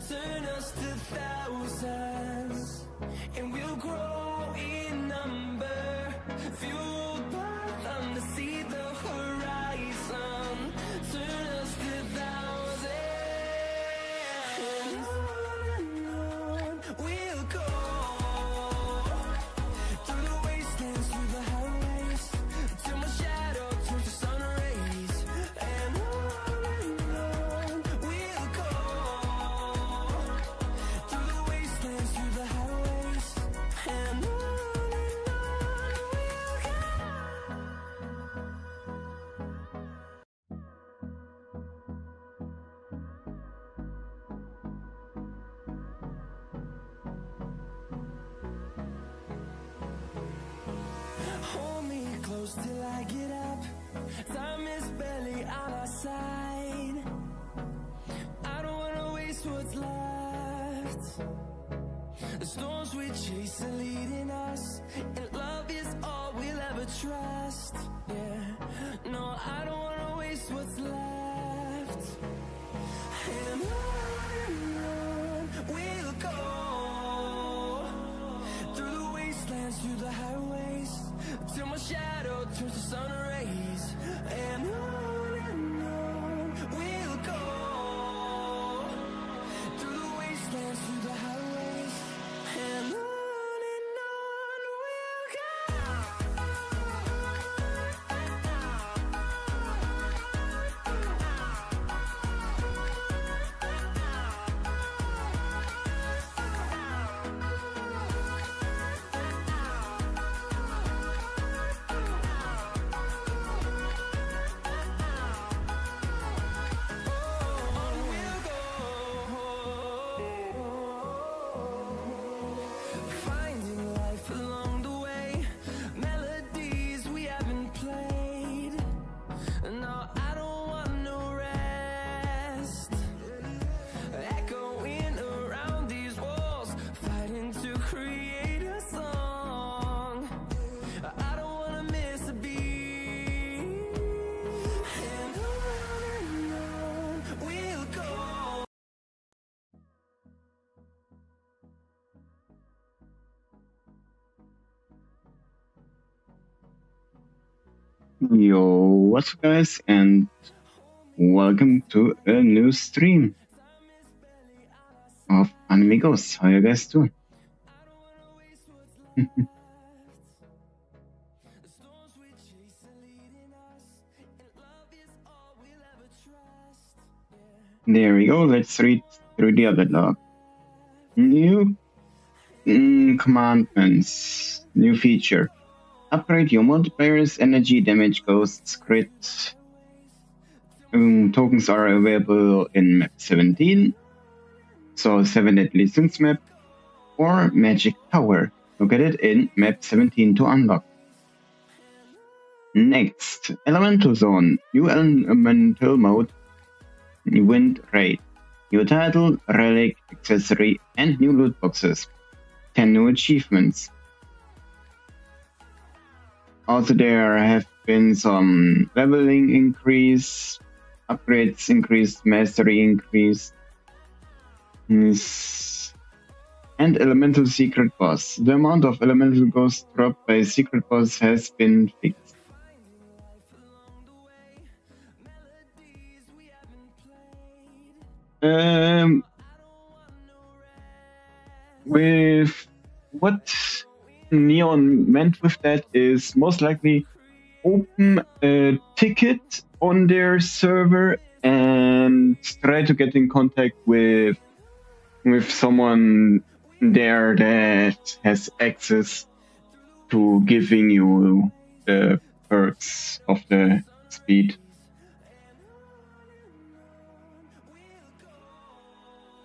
Turn us to thousands, and we'll grow in number, fueled by them to see the horizon. Turn us to thousands, and on we'll go, through the wastelands, through the highways, till my shadow turns to sun rays, and on we'll go. Hold me close till I get up. Time is barely on our side. I don't wanna waste what's left. The storms we chase are leading us, and love is all we'll ever trust. Yeah, no, I don't wanna waste what's left. And on we'll go, through the wastelands, through the highways, till my shadow turns to sun rays. And on we'll go, through the wastelands, through the highways, and on we'll go. Finding life along the way, melodies we haven't played. No, I don't want no rest. Echoing around these walls, fighting to create a song. I don't wanna miss a beat. And on we'll go. Yo, what's up guys, and welcome to a new stream of Animigos. How you guys doing? There we go, let's read through the other log. New commandments, new feature. Upgrade your multiplayer's energy damage ghosts crit. Tokens are available in map 17, so 7 Deadly Sins map, or Magic Tower. Look at it in map 17 to unlock. Next, Elemental Zone, new elemental mode, Wind Raid, new title, relic, accessory, and new loot boxes. 10 new achievements. Also, there have been some leveling increase, upgrades increased, mastery increased, and elemental secret boss. The amount of elemental ghosts dropped by secret boss has been fixed. With what Neon meant with that is most likely open a ticket on their server and try to get in contact with someone there that has access to giving you the perks of the speed.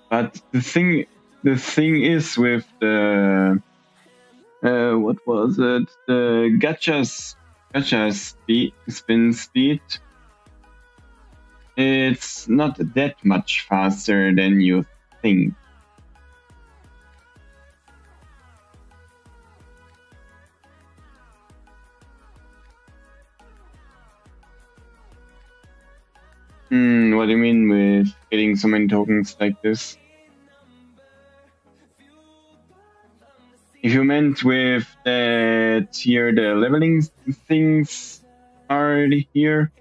But the thing is with the what was it? The gacha spin speed. It's not that much faster than you think. What do you mean with getting so many tokens like this? If you meant with that here, the leveling things are here.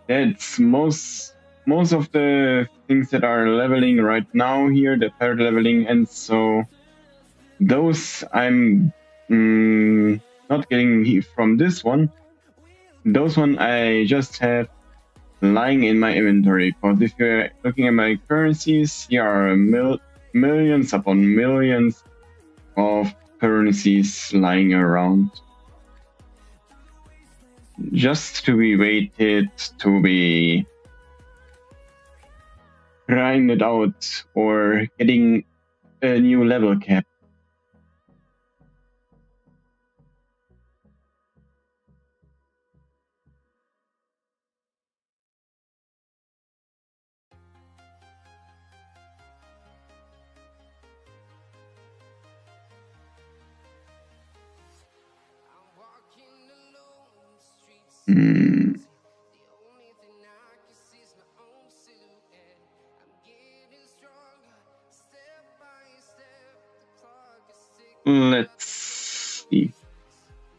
That's most of the things that are leveling right now here, the paired leveling, and so those I'm not getting from this one. Those one I just have lying in my inventory. Because if you're looking at my currencies, here are millions upon millions of currencies lying around, just to be waited to be grinded out or getting a new level cap. Let's see.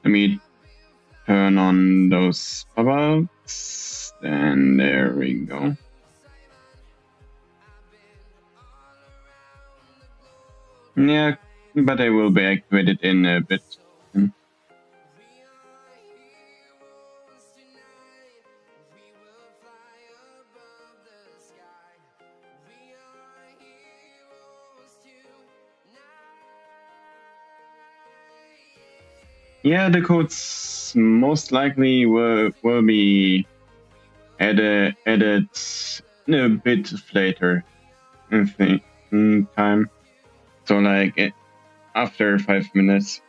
Let me turn on those pop-ups, and there we go. Yeah, but I will be activated in a bit. Yeah, the codes most likely will be added a bit later in time. So like after 5 minutes.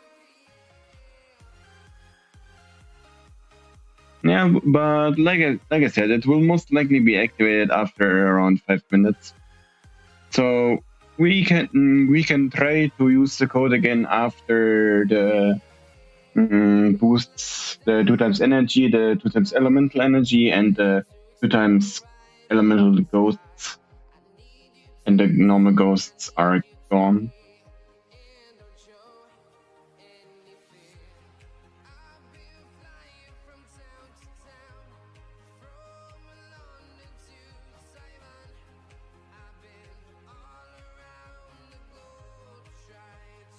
Yeah, but like I said, it will most likely be activated after around 5 minutes. So we can try to use the code again after the boosts the 2 times energy, the 2 times elemental energy, and the 2 times elemental ghosts, and the normal ghosts are gone.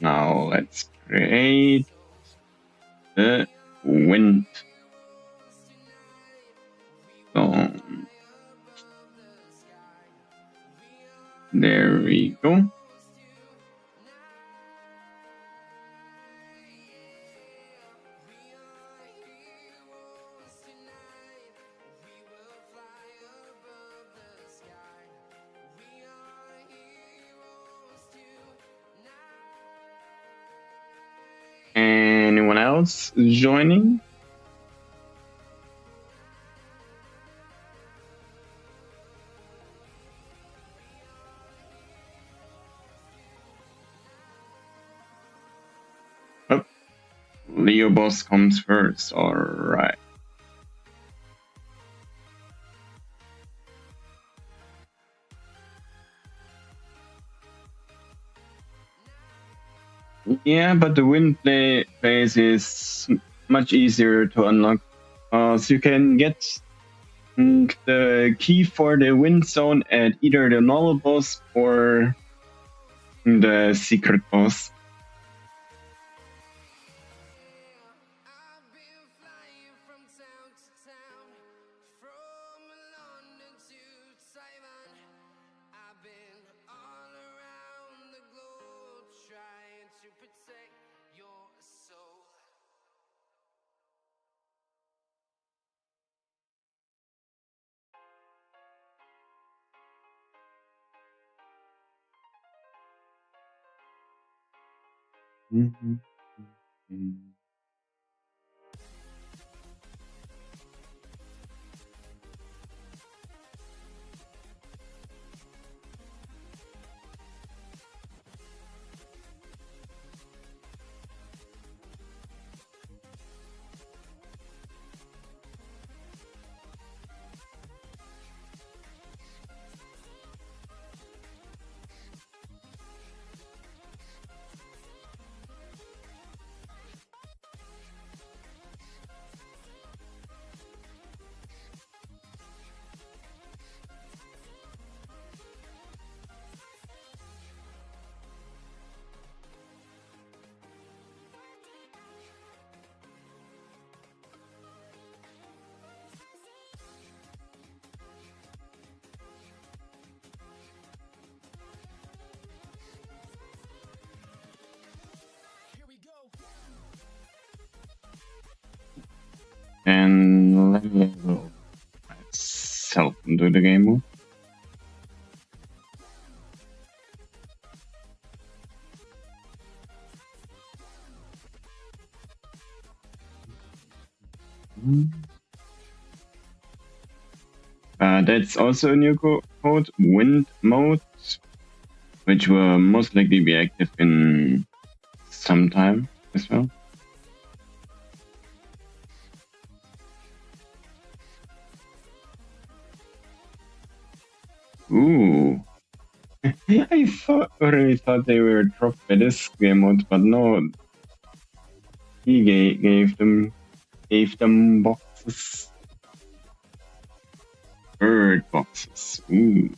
Now let's create the wind. So there we go. Anyone else joining? Oh, Leo boss comes first. All right. Yeah, but the wind phase is much easier to unlock. So you can get the key for the wind zone at either the normal boss or the secret boss. Mhm. And level myself into the game mode. That's also a new code, wind mode, which will most likely be active in some time as well. Ooh. I already thought they were dropped by this game mode, but no. He gave them boxes. Bird boxes. Ooh.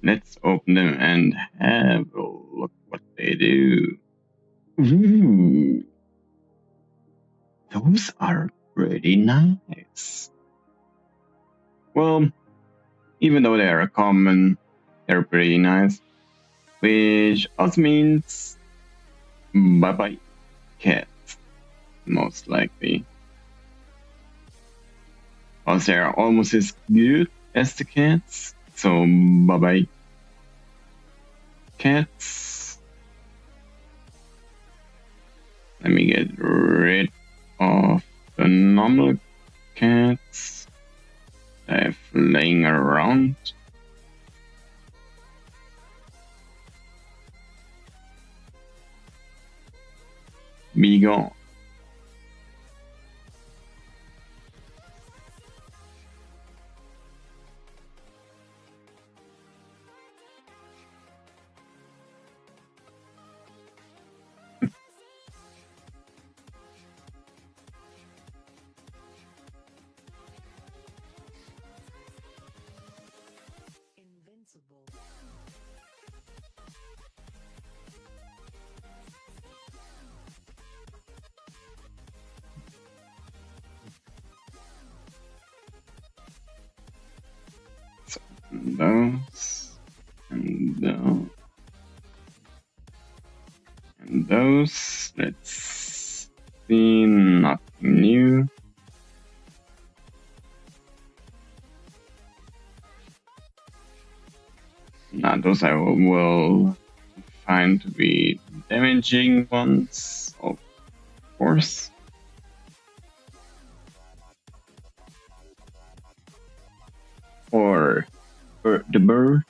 Let's open them and have a look what they do. Ooh. Those are pretty nice. Well, even though they are common, they're pretty nice. Which also means bye-bye cats, most likely. Also, they are almost as good as the cats, so bye-bye cats. Let me get rid of the normal cats that are laying around. Be gone. So those and those and those. Let's see, nothing new. Now those I will find to be damaging ones, of course. Or the bird.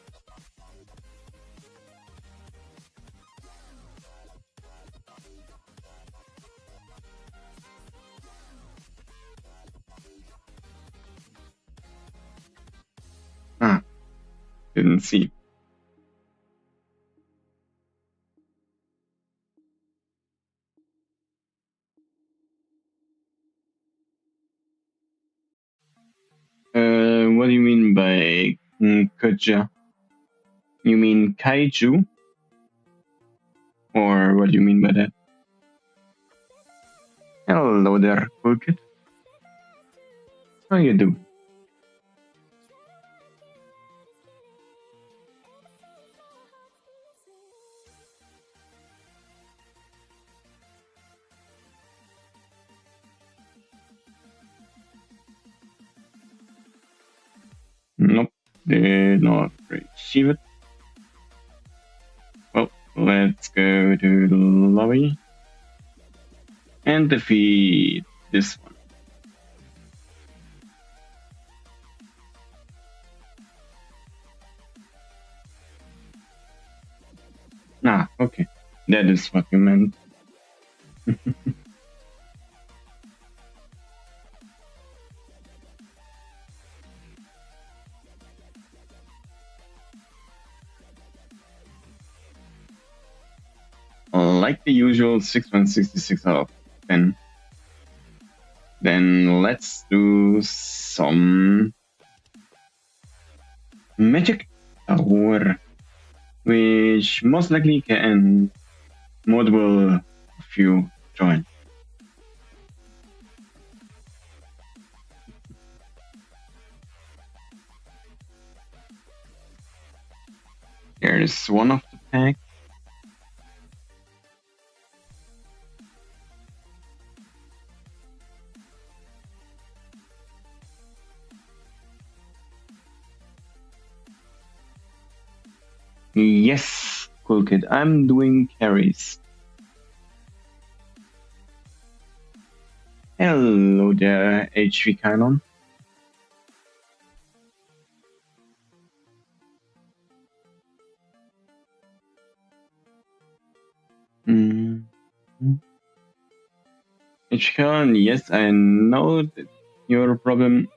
Ah, didn't see. What do you mean by Kaja? You mean kaiju? Or what do you mean by that? Hello there, cool kid. How you do? Nope. Did not receive it. Well, let's go to the lobby and defeat this one. Ah, okay. That is what you meant. Like the usual 6166 out of 10. Then let's do some magic tower, which most likely can multiple of you join. There's one of the pack. Yes, cool kid. I'm doing carries. Hello there, HV Kynon. HV Kynon, yes, I know that your problem.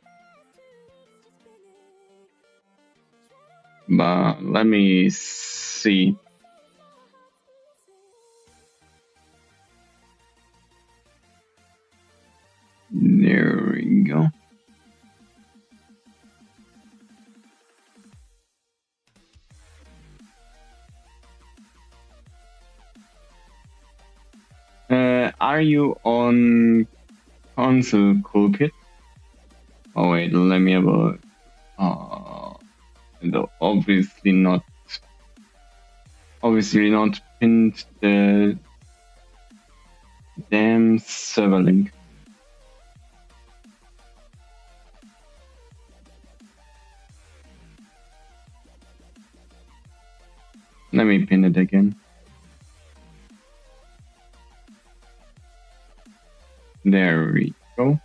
But let me see. There we go. Are you on console, cool kid? Oh wait, let me have a. Obviously not. Obviously not pinned the damn server link. Let me pin it again. There we go.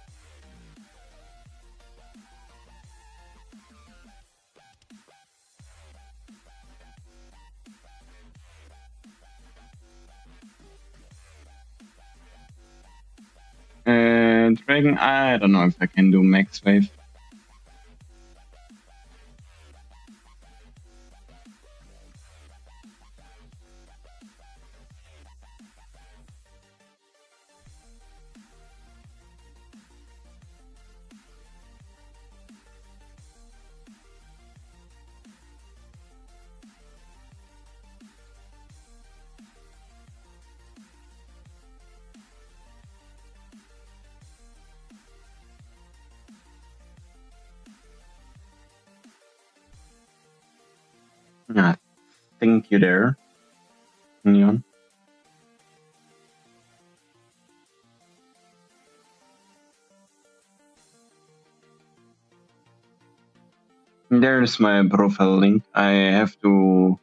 Dragon, I don't know if I can do max wave. Ah, thank you there, Neon. There's my profile link. I have to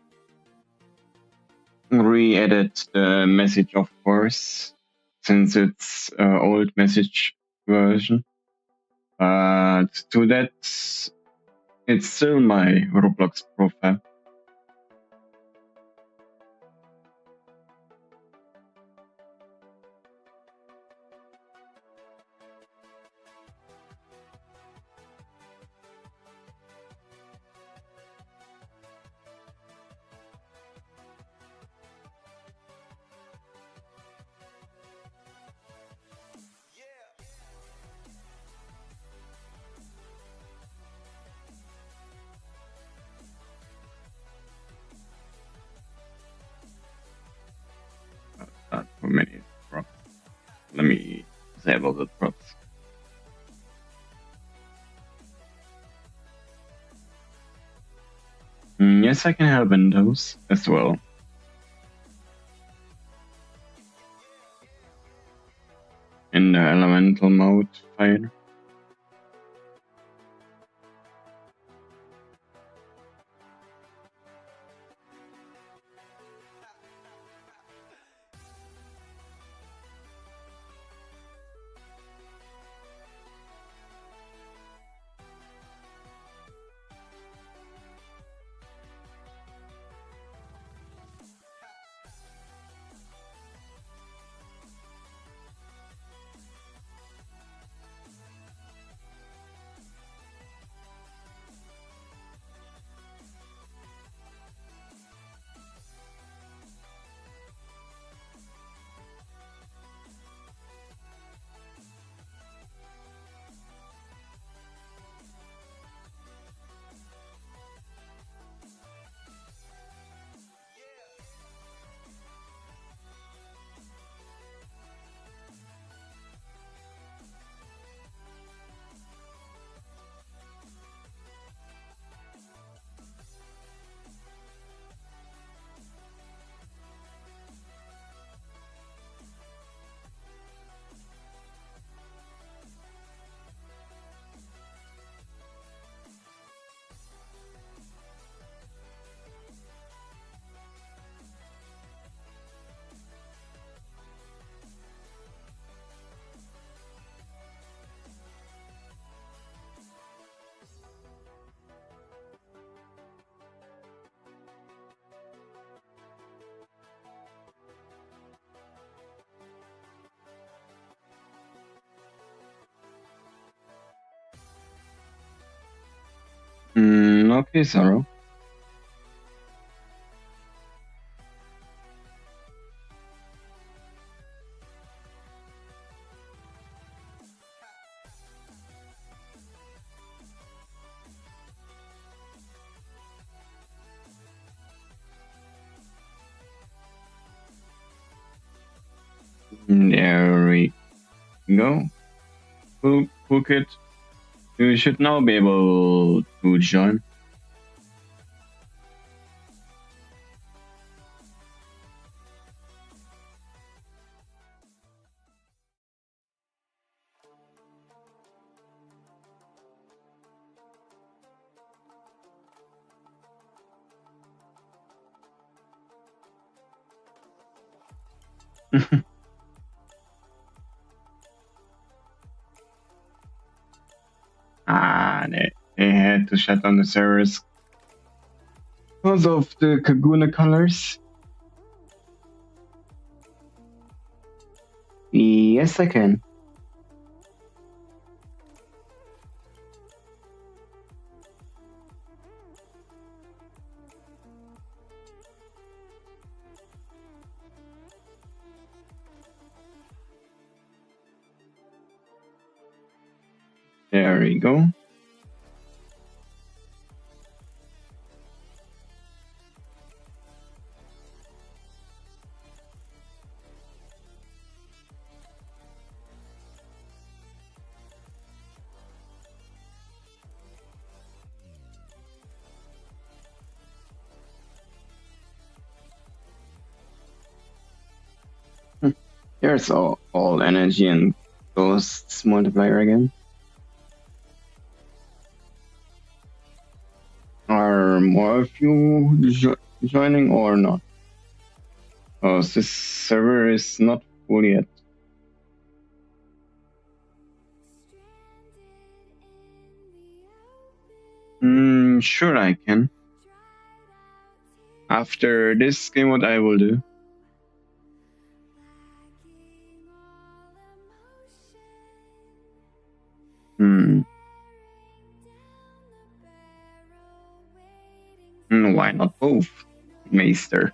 re-edit the message, of course, since it's old message version. But to that, it's still my Roblox profile. Not too many props. Let me disable the props. Yes, I can have windows as well. In the elemental mode fire. Okay, Zoro. There we go. Phuket, you should now be able to join. They had to shut down the servers because of the Kaguna colors. Yes, I can. There we go. There's all energy and ghosts multiplier again. Are more of you joining or not? Oh, this server is not full yet. Sure I can. After this game, what I will do. Why not both, Meister?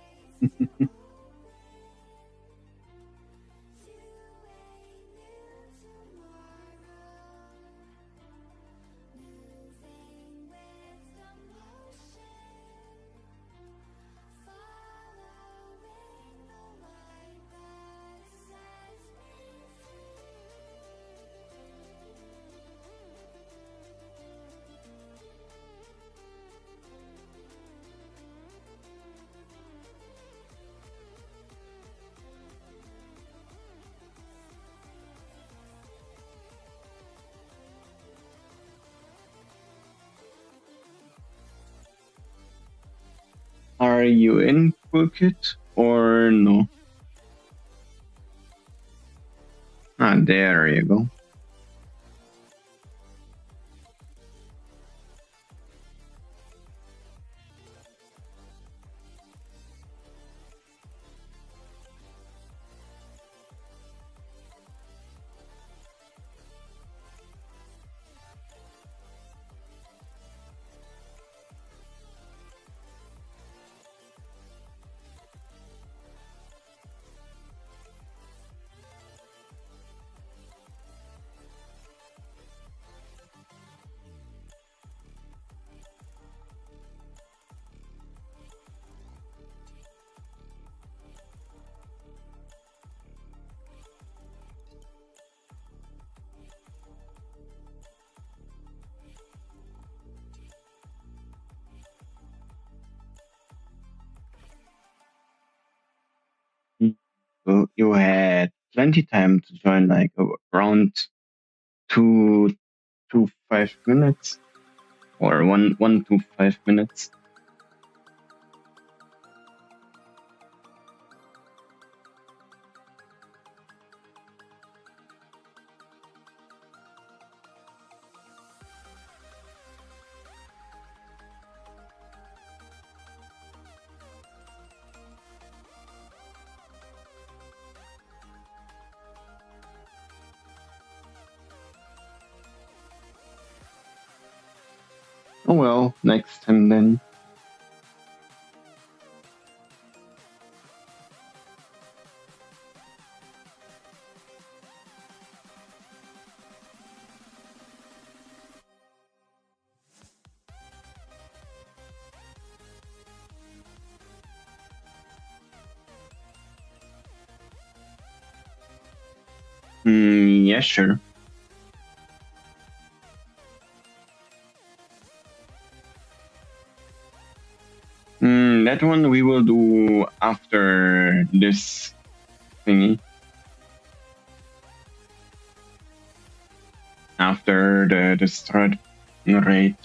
Are you in Phuket or no? There you go. So you had plenty time to join, like around 2 to 5 minutes, or 1 to 5 minutes. Oh well, next time then. Yeah, sure. That one we will do after this thingy. After the strat rate.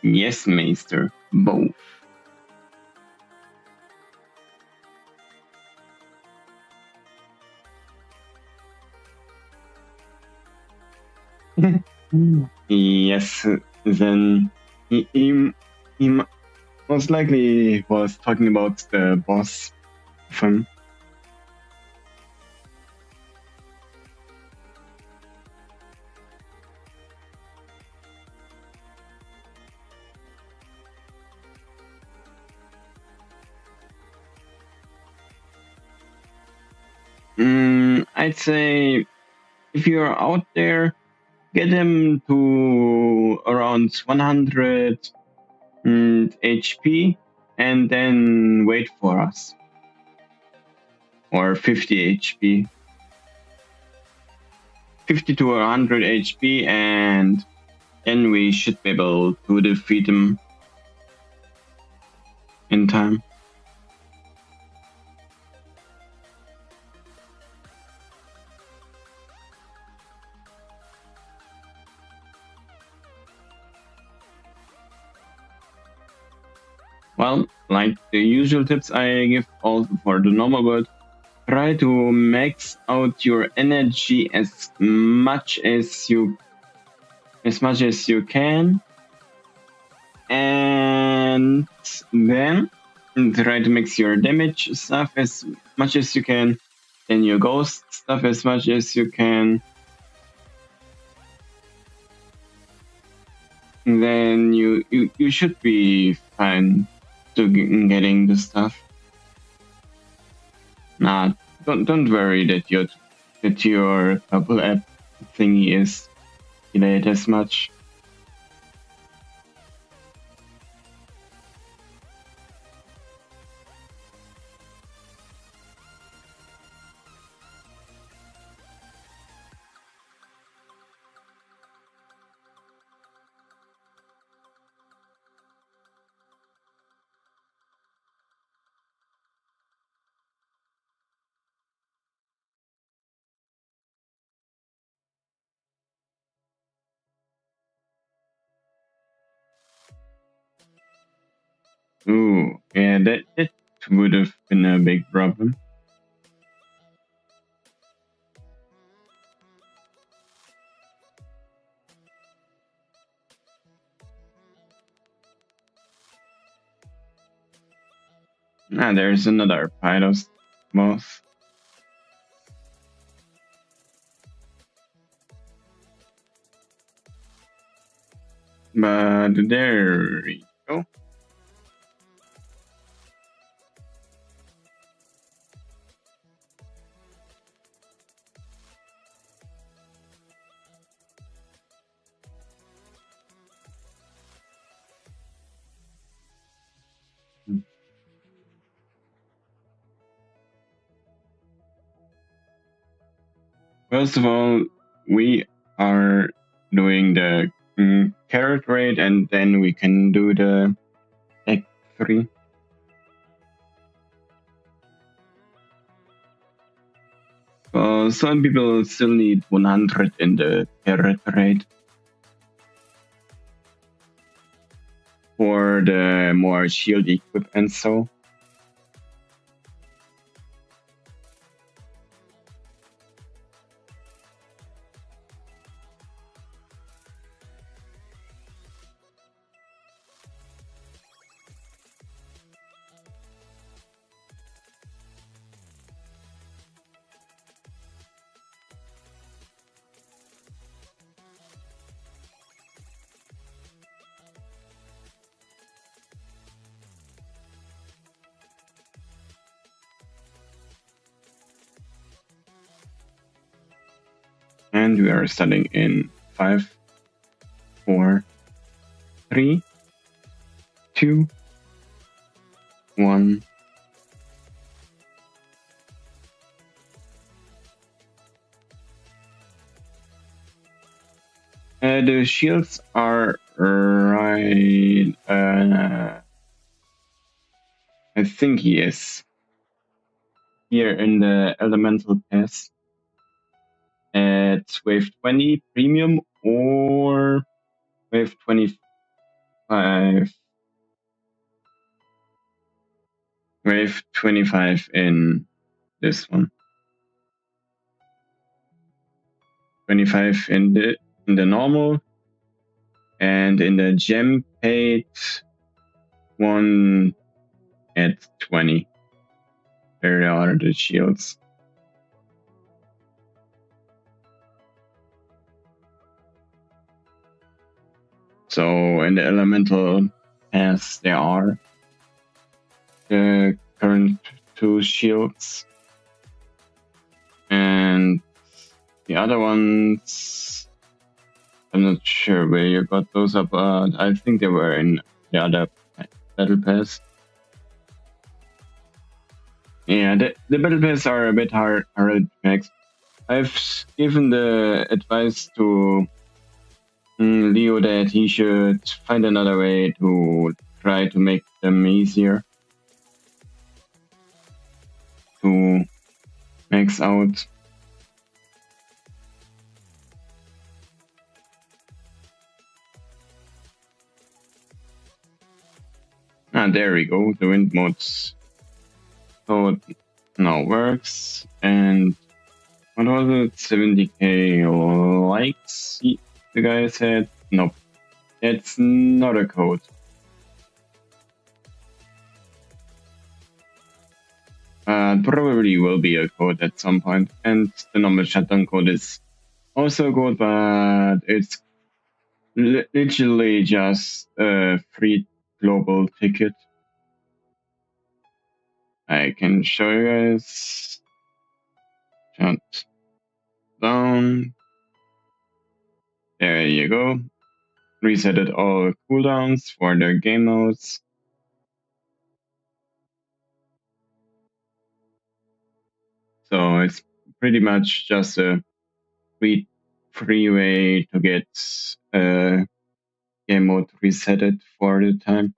Yes, Maester. Both. Yes, then he most likely was talking about the boss of I'd say if you're out there, get him to around 100 HP and then wait for us. Or 50 HP. 50 to 100 HP, and then we should be able to defeat him in time. Well, like the usual tips I give also for the normal world, try to max out your energy as much as you can, and then try to mix your damage stuff as much as you can, and your ghost stuff as much as you can. Then you should be fine to getting the stuff. Nah, don't worry that your double app thingy is delayed as much. Ooh, yeah, that would have been a big problem. Ah, there's another Pylos boss. But there you go. First of all, we are doing the carrot raid, and then we can do the Act 3. Some people still need 100 in the carrot raid for the more shield equip and so. And we are starting in 5, 4, 3, 2, 1. The shields are right. I think yes. Here in the elemental pass at wave 20 premium or wave 25. Wave 25 in this one. 25 in the normal, and in the gem paid one at 20. There are the shields. So in the elemental pass there are the current 2 shields, and the other ones I'm not sure where you got those up, but I think they were in the other battle pass. Yeah, the battle pass are a bit hard to max. I've given the advice to Leo that he should find another way to try to make them easier to max out. There we go, the wind mods. So it now works, and what was it? 70k likes, the guy said? Nope, it's not a code. Probably will be a code at some point, and the normal shutdown code is also a code, but it's literally just a free global ticket. I can show you guys. Shut down. There you go. Resetted all cooldowns for the game modes. So it's pretty much just a free way to get game mode resetted for the time.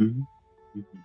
Mm-hmm. Mm-hmm.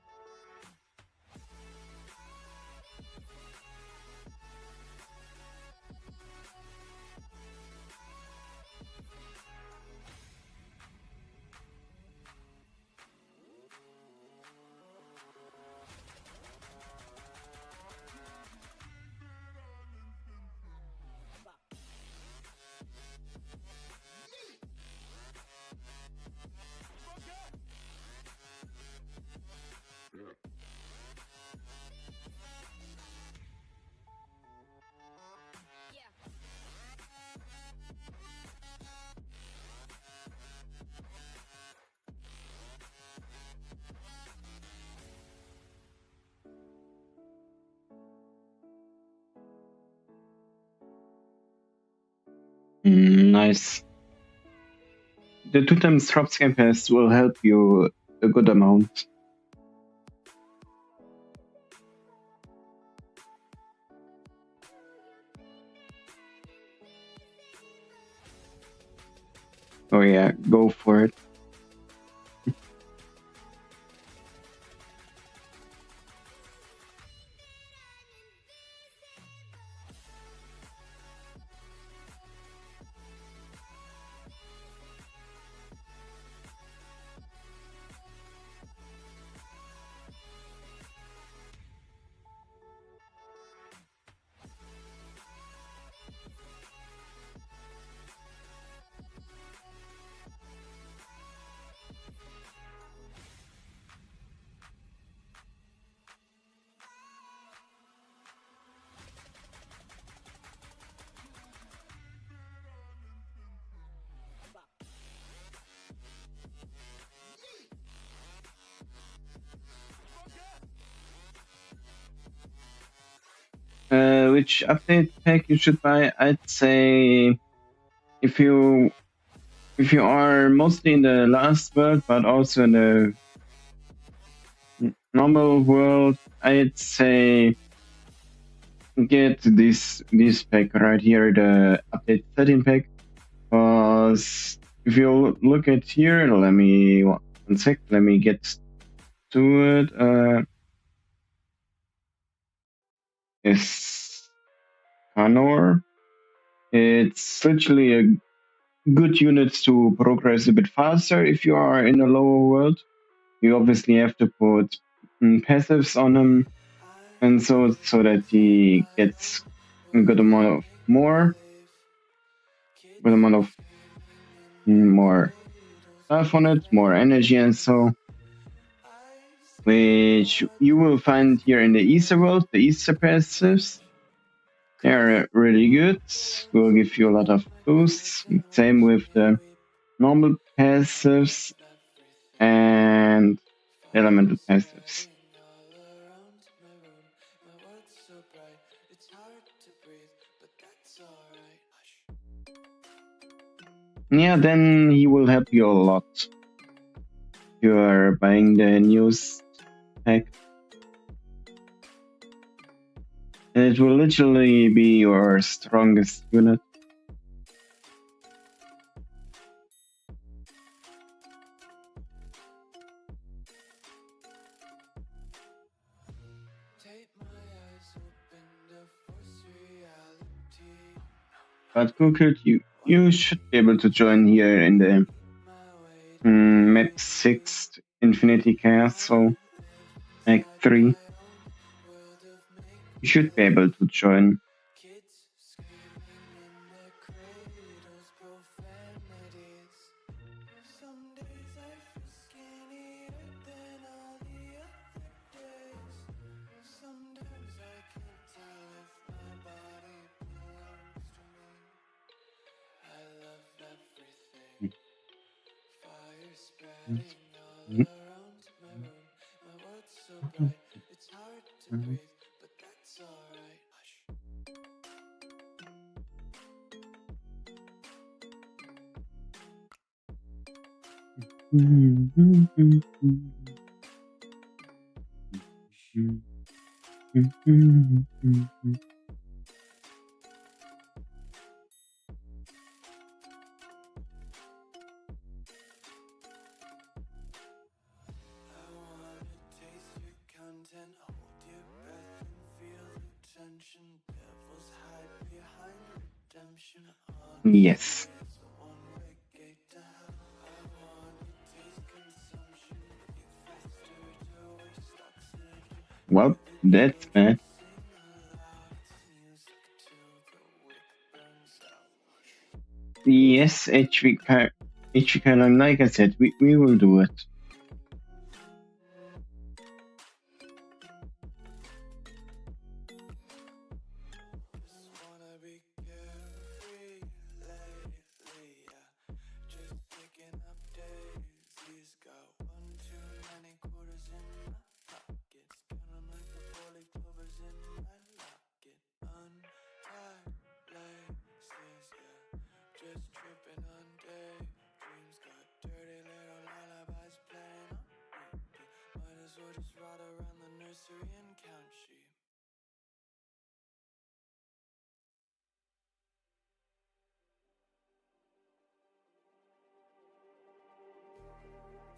Nice. The 2 times drops game pass will help you a good amount. Oh yeah, go for it. which update pack you should buy, I'd say if you are mostly in the last world, but also in the normal world, I'd say get this pack right here, the update 13 pack. Because if you look at here, let me one sec, let me get to it. Is Canor. It's literally a good unit to progress a bit faster if you are in a lower world. You obviously have to put passives on him, and so that he gets a good amount of more stuff on it, more energy, and so, which you will find here in the Easter world, the Easter passives. They're really good, will give you a lot of boosts. Same with the normal passives and elemental passives. Yeah, then he will help you a lot. You're buying the news pack. It will literally be your strongest unit. But Google, you should be able to join here in the map 6 Infinity Castle Act 3. You should be able to join. Yes. Well, that's bad. Yes, HVK, like I said, we will do it.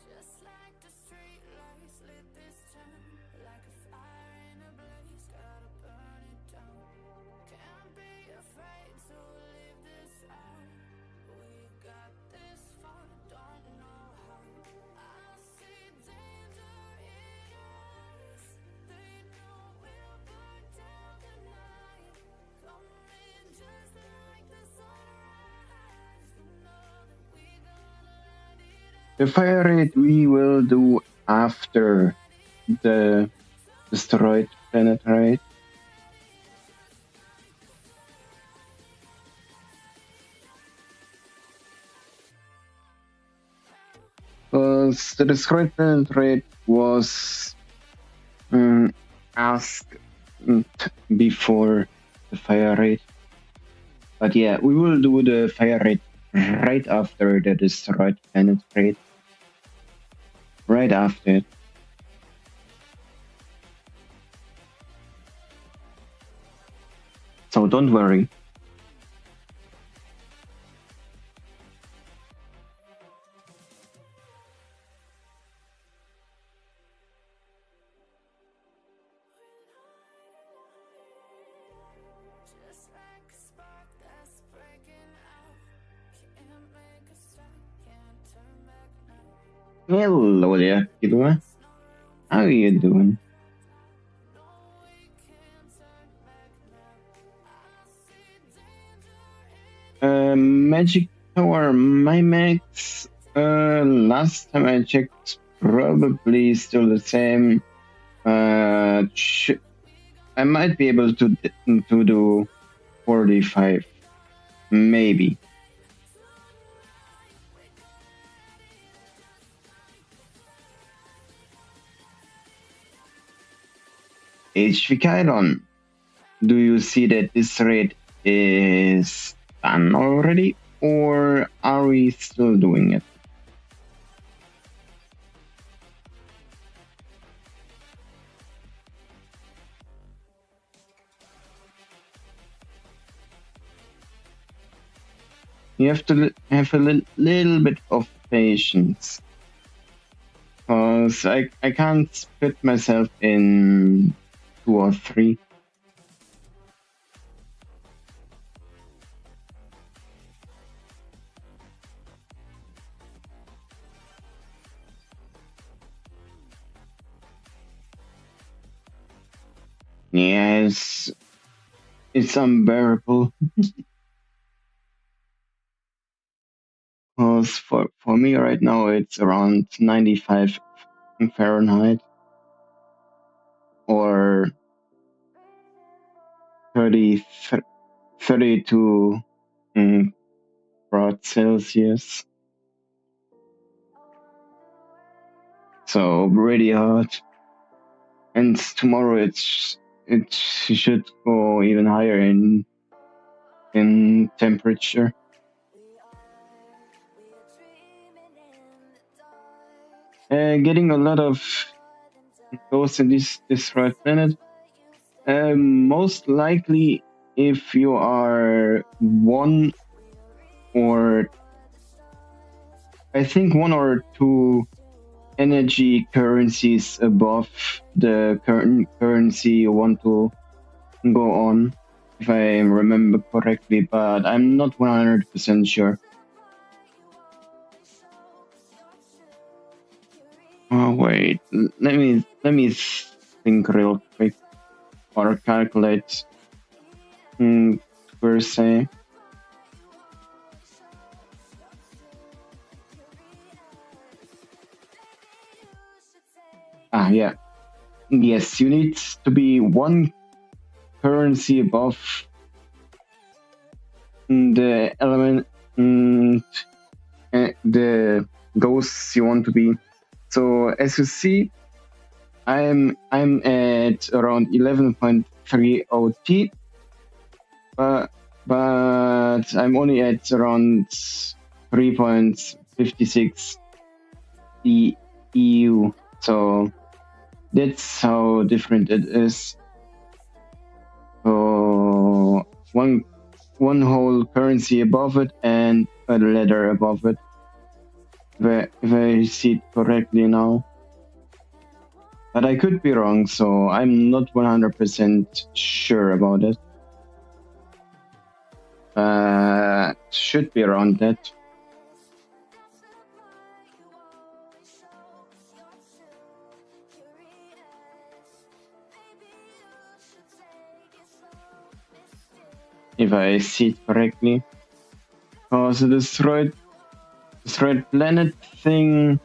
Just like the street lights lit this town, like a fire in a blaze, gotta burn it down. Can't be afraid to leave this out. We got this far, don't know how. I see danger in your eyes. They know we'll burn down the night. Coming just like the sunrise. You know that we gonna light it up. The fire raid we will do after the destroyed planet raid. Because the destroyed planet raid was asked before the fire rate. But yeah, we will do the fire rate right after the destroyed planet rate. Right after it. So don't worry. Just like a spark that's breaking out. Can't make a stop, can't turn back now. Hello there, kiddo. How are you doing? No, we can't turn back now. I see danger in Magic Tower, my max. Last time I checked, probably still the same. I might be able to do 45, maybe. HV Chiron, do you see that this raid is done already, or are we still doing it? You have to have a little bit of patience, because I can't split myself in 2 or 3. Yes, it's unbearable. Because for me right now it's around 95 Fahrenheit or 32 grad Celsius. So pretty hot. And tomorrow it should go even higher in temperature. Getting a lot of ghosts in this destroyed planet. Most likely, if you are one or two energy currencies above the current currency you want to go on, if I remember correctly, but I'm not 100% sure. Oh wait, let me think real quick or calculate per se. Yeah. Yes, you need to be one currency above the element, the ghosts you want to be. So as you see, I'm at around 11.30 OT, but I'm only at around 3.56 EU. So that's how different it is. So one whole currency above it and a letter above it. If I see it correctly now. But I could be wrong, so I'm not 100% sure about it. Should be around that. If I see it correctly. Because the destroyed planet thing.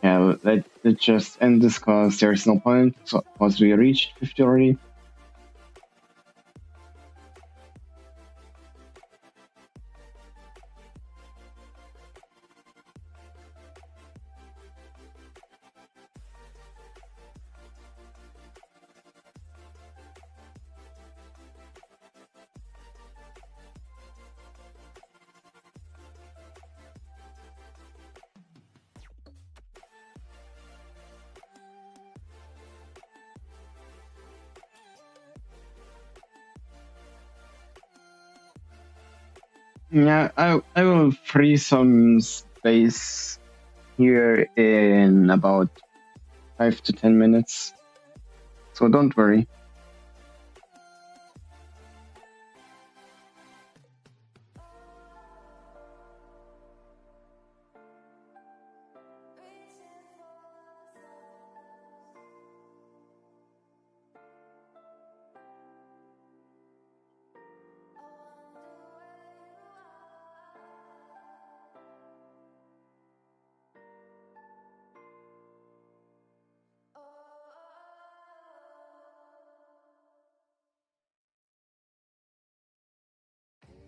Yeah, let's just end this because there's no point. So, because we reached 50 already. Yeah, I will free some space here in about 5 to 10 minutes. So don't worry.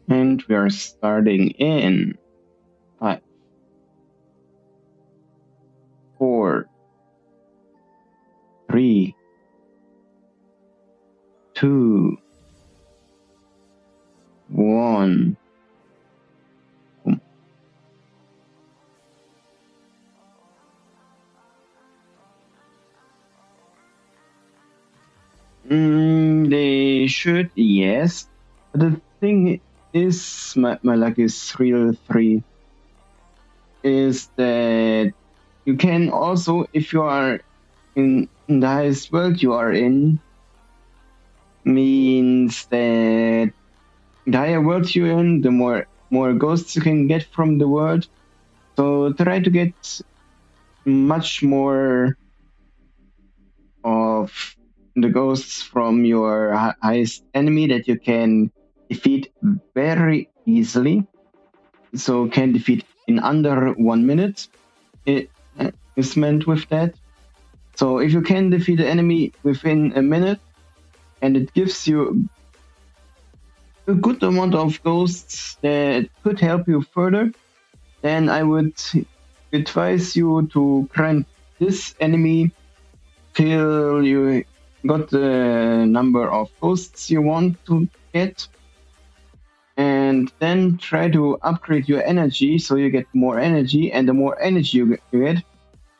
And we are starting in 5, 4, 3, 2, 1. They should, yes. The thing is, my luck is real 3, is that you can also, if you are in the highest world you are in, means that the higher world you're in, the more ghosts you can get from the world. So try to get much more of the ghosts from your highest enemy that you can defeat very easily. So can defeat in under 1 minute. It is meant with that. So if you can defeat the enemy within a minute, and it gives you a good amount of ghosts that could help you further, then I would advise you to grind this enemy till you got the number of ghosts you want to get, and then try to upgrade your energy so you get more energy, and the more energy you get,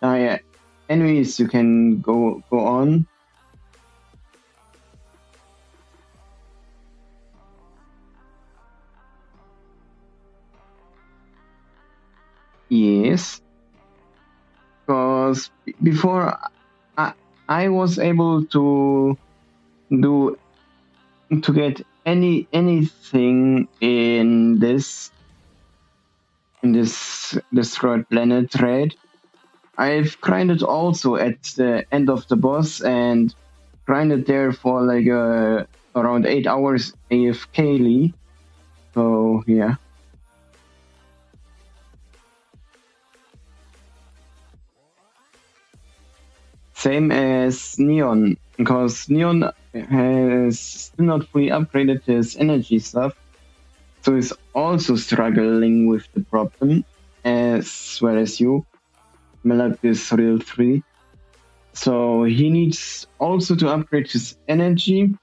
the higher enemies you can go on. Yes, because before I was able to do to get anything in this destroyed planet raid. I've grinded also at the end of the boss and grinded there for like around 8 hours AFKly. So yeah. Same as Neon, because Neon has still not fully upgraded his energy stuff, so he's also struggling with the problem, as well as you, Melak is real 3. So he needs also to upgrade his energy,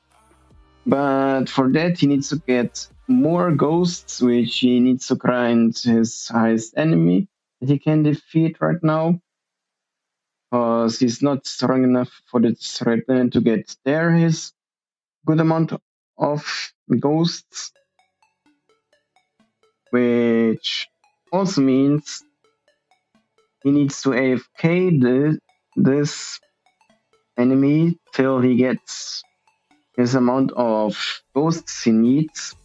but for that he needs to get more ghosts, which he needs to grind his highest enemy that he can defeat right now, because he's not strong enough for the destroyed planet to get there his good amount of ghosts, which also means he needs to AFK this enemy till he gets his amount of ghosts he needs,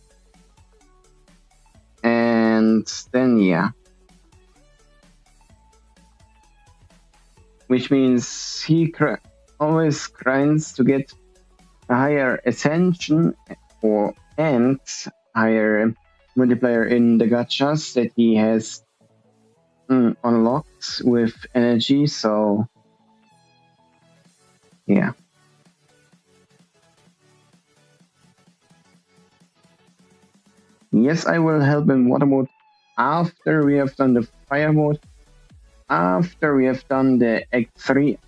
and then yeah. Which means he always grinds to get a higher ascension and higher multiplier in the gachas that he has unlocked with energy. So yeah. Yes, I will help in water mode after we have done the fire mode, after we have done the Act 3,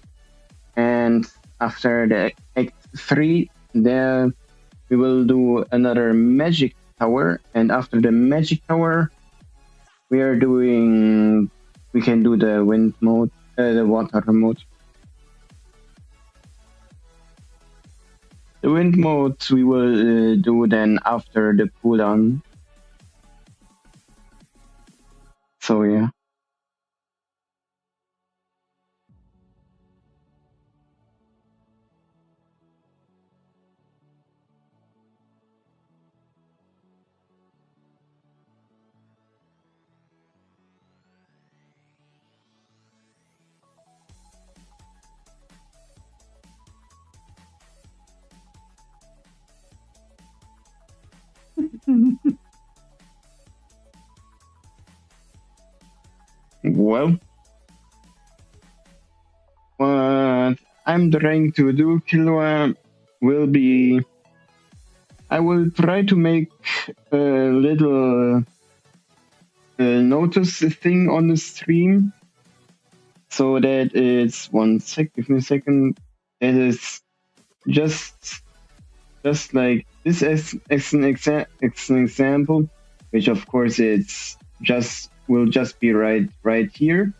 and after the Act 3, there we will do another magic tower, and after the magic tower, we can do the wind mode, the water mode. The wind mode we will do then after the cooldown. So yeah. Well, what I'm trying to do, Killua, will be I will try to make a little notice thing on the stream so that it's give me a second. It is just like this as an example, which of course it's will just be right here,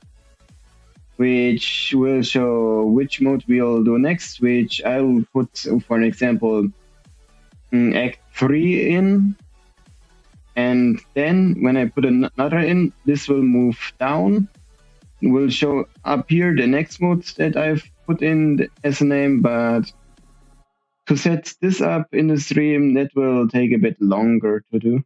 which will show which mode we'll do next, which I will put, for an example, Act 3 in, and then when I put another in, this will move down, will show up here the next mode that I've put in as a name, but to set this up in the stream, that will take a bit longer to do.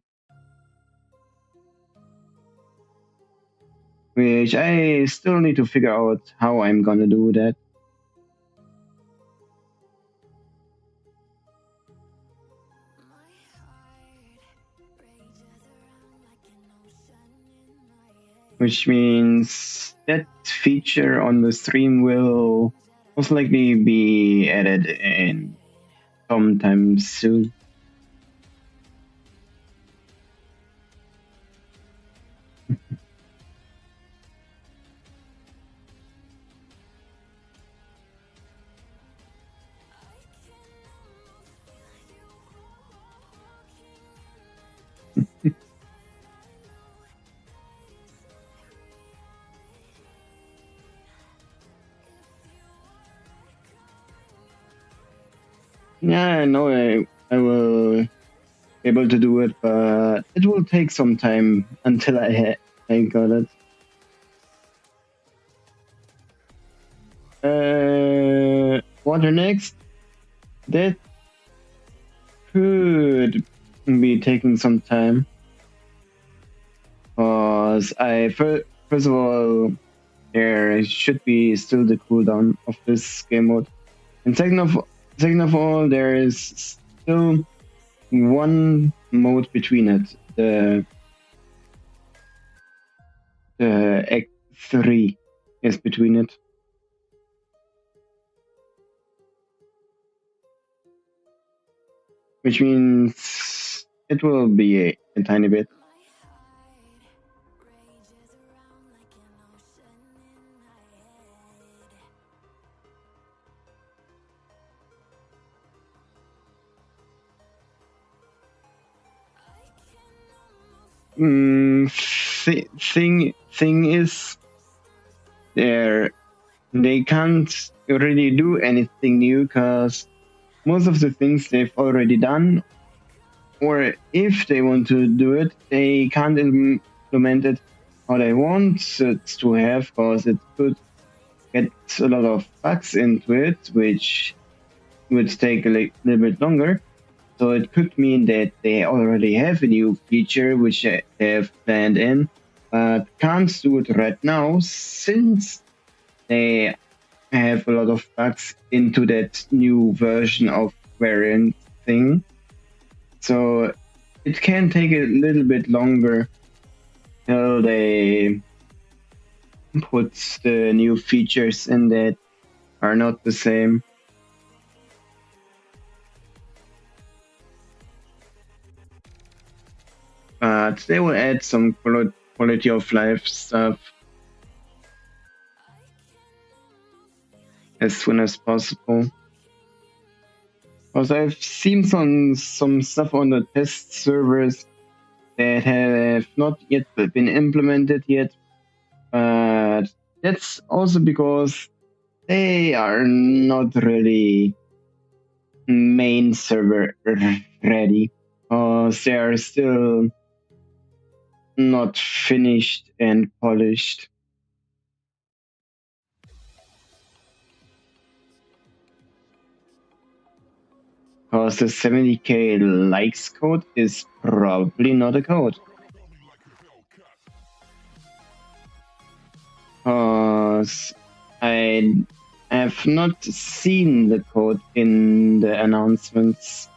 Which I still need to figure out how I'm gonna do that. Which means that feature on the stream will most likely be added in sometime soon. Yeah, I know I will be able to do it, but it will take some time until I got it. What next? That could be taking some time. Because first of all, there should be still the cooldown of this game mode. And second of all, there is still one mode between it, the Act 3 is between it. Which means it will be a tiny bit. Thing is, they can't really do anything new because most of the things they've already done, or if they want to do it, they can't implement it how they want it to have, because it could get a lot of bugs into it, which would take a little bit longer. So it could mean that they already have a new feature which they have planned in, but can't do it right now since they have a lot of bugs into that new version of variant thing. So it can take a little bit longer till they put the new features in that are not the same. But they will add some quality of life stuff as soon as possible. Because I've seen some stuff on the test servers that have not yet been implemented yet, but that's also because they are not really main server ready, because they are still not finished and polished. Because the 70k likes code is probably not a code. Because I have not seen the code in the announcements.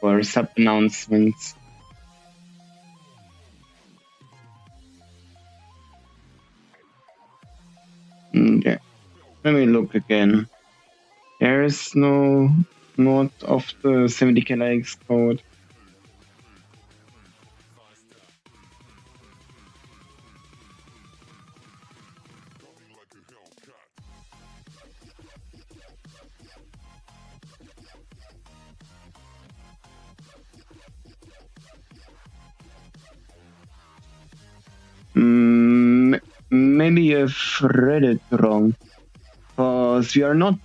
Or sub-announcements. Okay. Let me look again. There is no note of the 70k likes code. Maybe I've read it wrong. Because we are not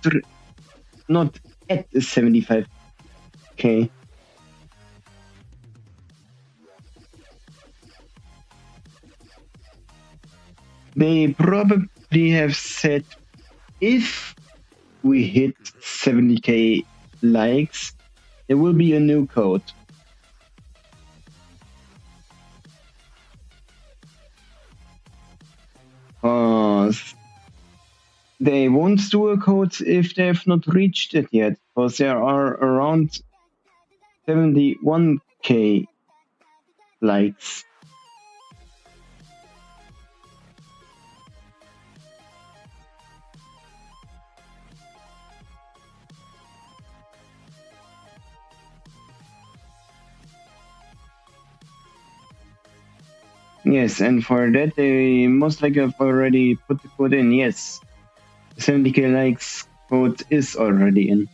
at the 75k. They probably have said if we hit 70k likes, there will be a new code. They won't do a code if they have not reached it yet, because there are around 71k likes. Yes, and for that they most likely have already put the code in. Yes, 70k likes code is already in.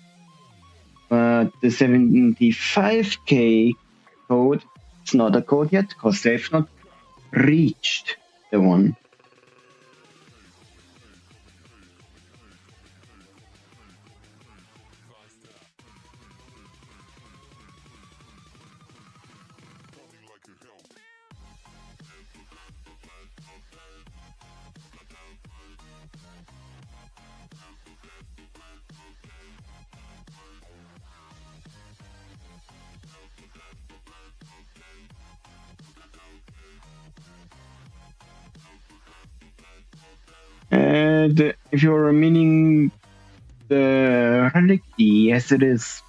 But the 75k code is not a code yet, because they've not reached the one. And if you're meaning the relic, yes, it is.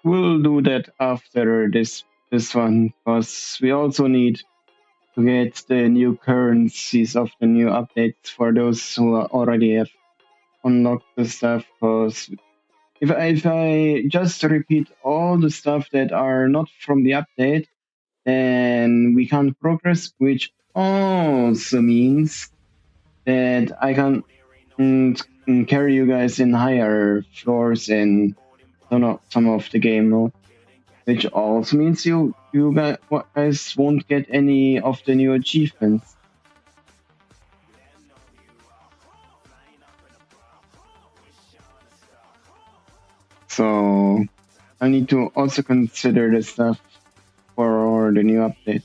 We'll do that after this one, because we also need to get the new currencies of the new updates for those who already have unlocked the stuff. Because if I just repeat all the stuff that are not from the update, then we can't progress, which also means that I can carry you guys in higher floors in some of the game mode, which also means you guys won't get any of the new achievements. So I need to also consider the stuff for the new update.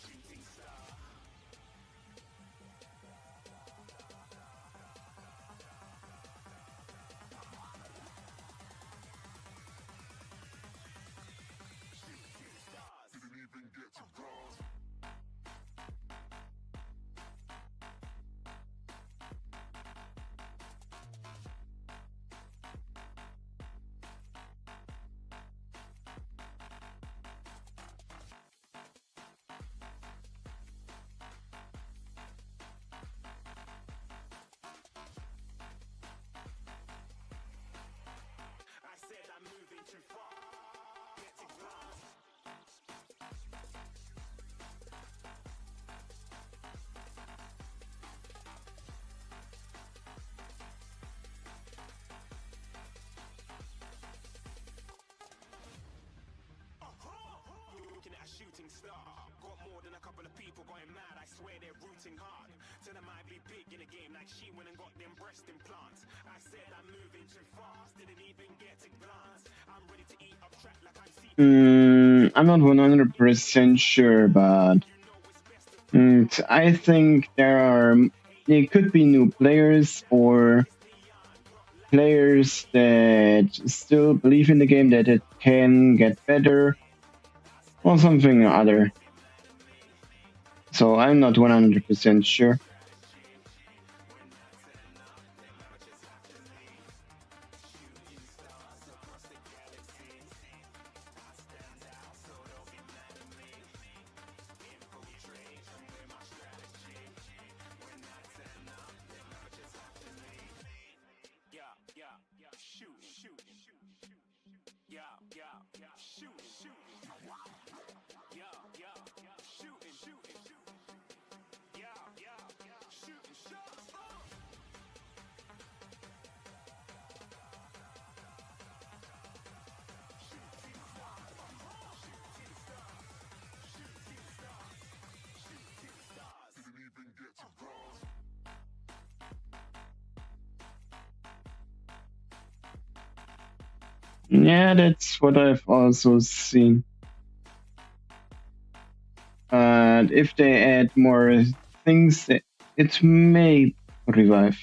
I'm not 100% sure, but I think there could be new players or players that still believe in the game that it can get better or something or other. So I'm not 100% sure. Yeah, that's what I've also seen. And if they add more things, it may revive.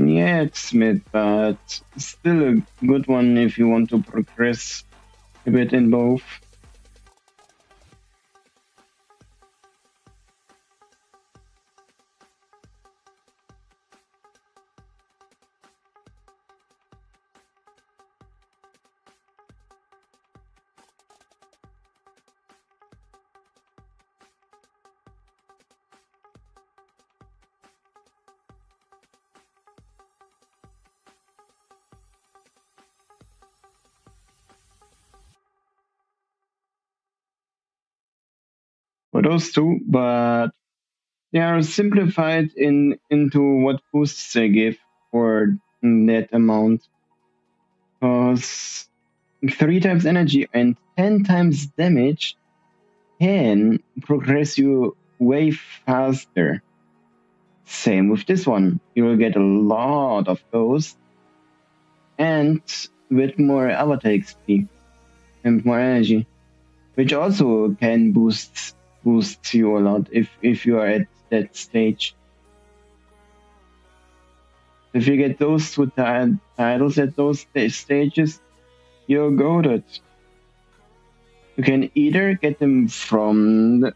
Yeah, it's mid, but still a good one if you want to progress a bit in both. For those two, but they are simplified into what boosts they give for that amount. Because 3 times energy and 10 times damage can progress you way faster. Same with this one. You will get a lot of those and with more avatar XP and more energy, which also can boost you a lot if you are at that stage. If you get those two titles at those stages, you're goaded. You can either get them from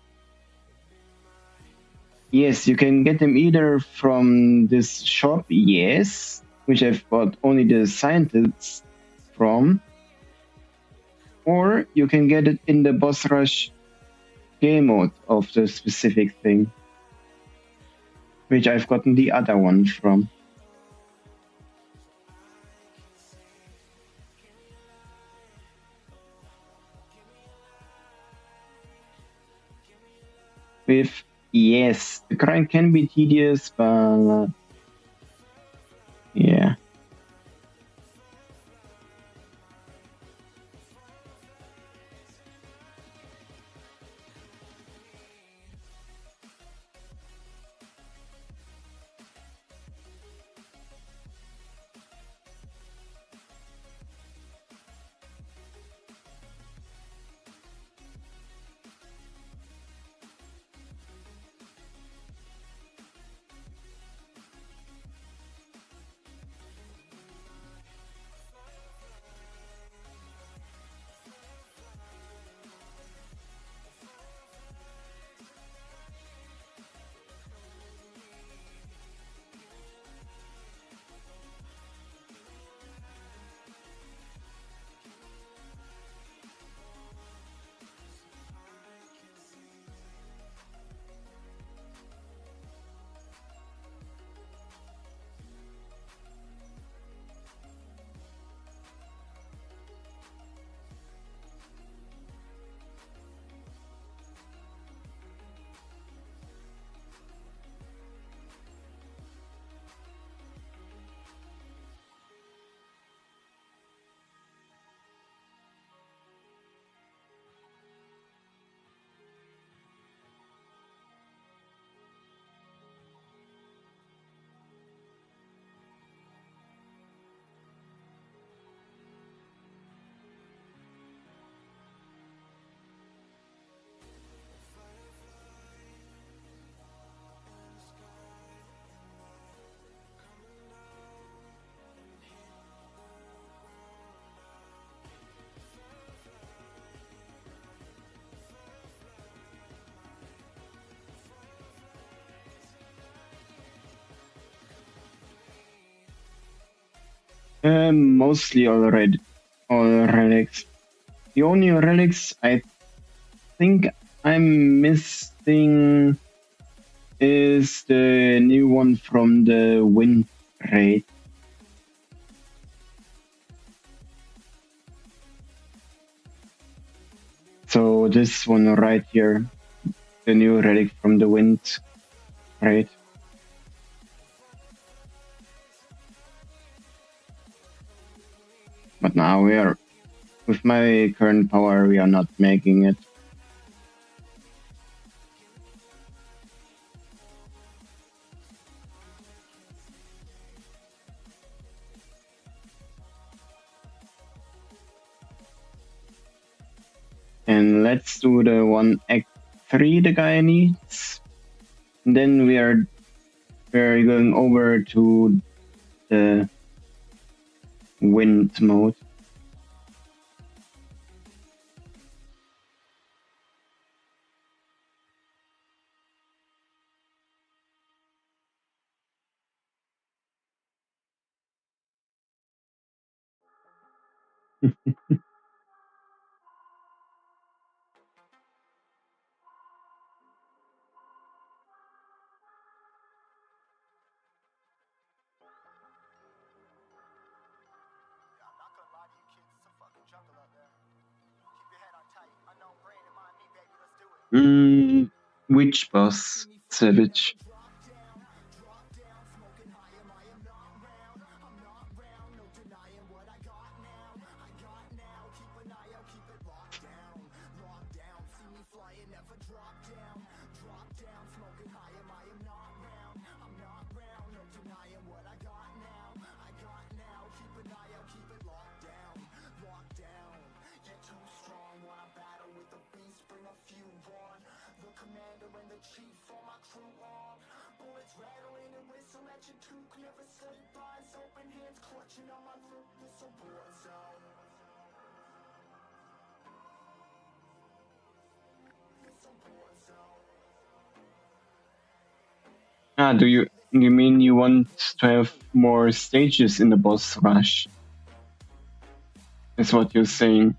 yes, you can get them either from this shop, yes, which I've bought only the scientists from, or you can get it in the boss rush game mode of the specific thing, which I've gotten the other one from. With yes, the grind can be tedious, but yeah. Mostly all relics. The only relics I think I'm missing is the new one from the wind raid. So this one right here, the new relic from the wind raid. But now we are, with my current power, we are not making it. And let's do the one Act 3 the guy needs. And then we're going over to the wind mode. Which boss, Savage? Do you mean you want to have more stages in the boss rush? Is what you're saying?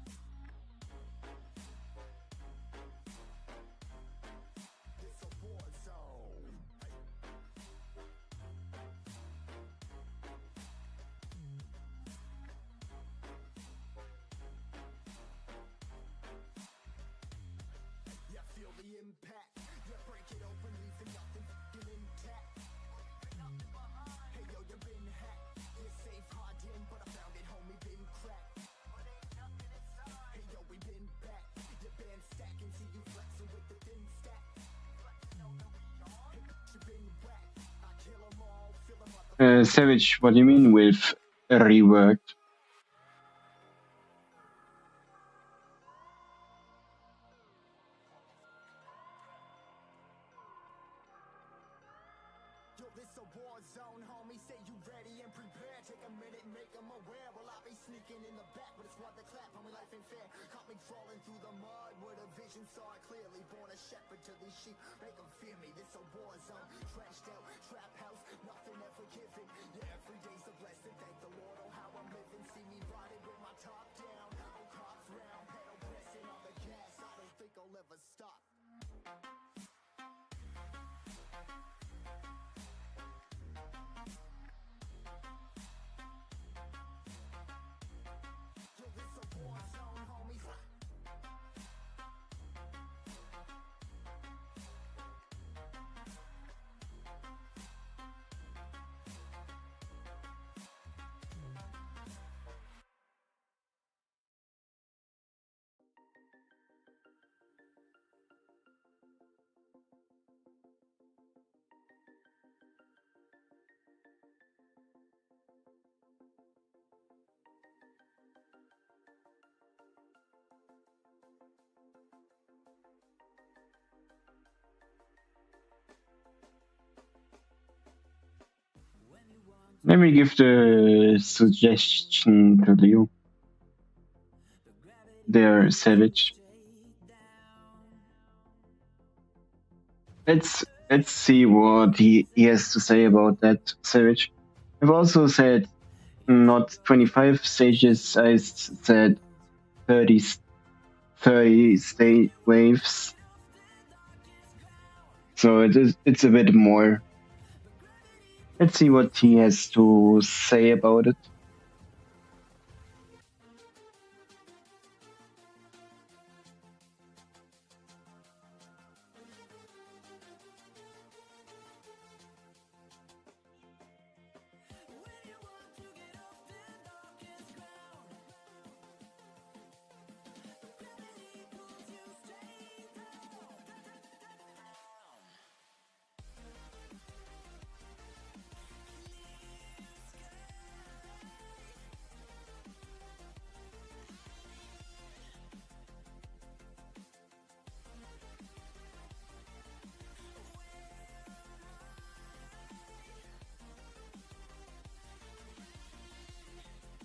Savage, what do you mean with reworked? Let me give the suggestion to you. There, Savage. Let's see what he has to say about that, Savage. I've also said not 25 stages. I said 30, 30 stage waves. So it's a bit more. Let's see what he has to say about it.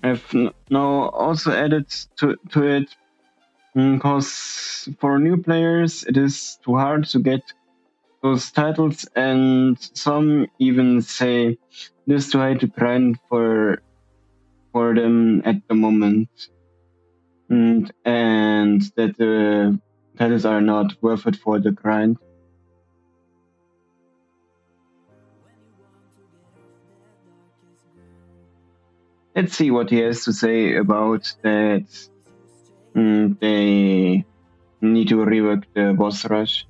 I've now also added to it because for new players it is too hard to get those titles, and some even say this too high to grind for them at the moment, and that the titles are not worth it for the grind. Let's see what he has to say about that. They need to rework the boss rush.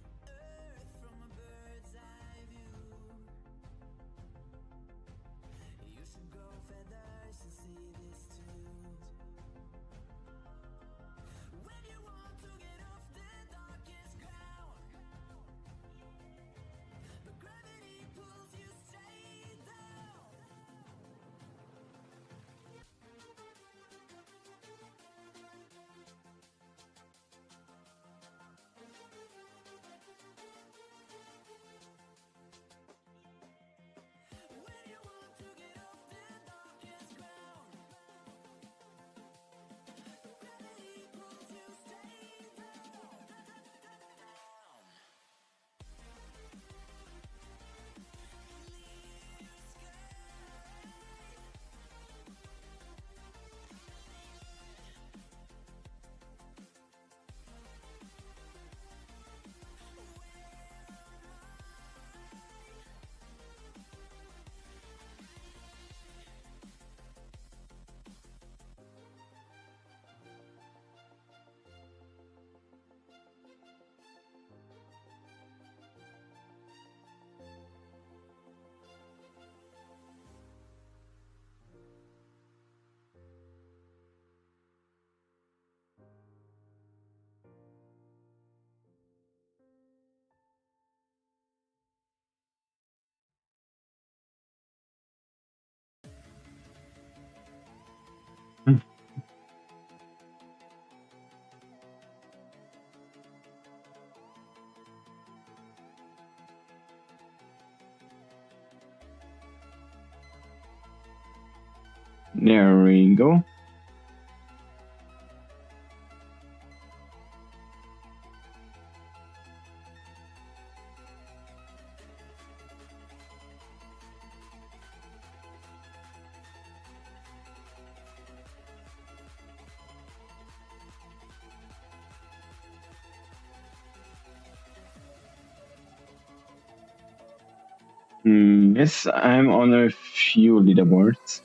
There we go. Yes, I'm on a few leaderboards.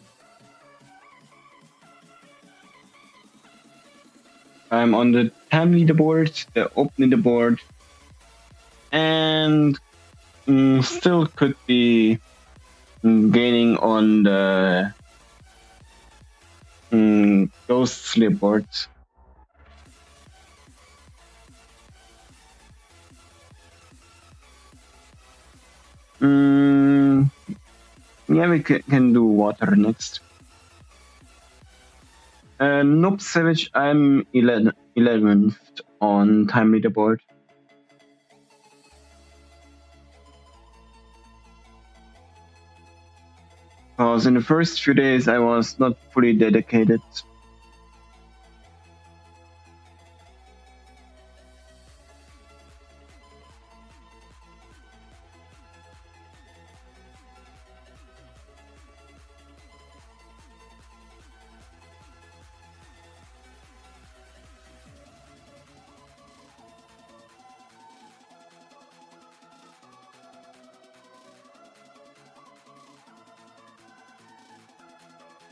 I'm on the time leaderboard, the open leaderboard, and still could be gaining on the ghost leaderboard. Yeah, we can do water next. Nope, Savage, I'm 11th on time leaderboard. Because in the first few days I was not fully dedicated.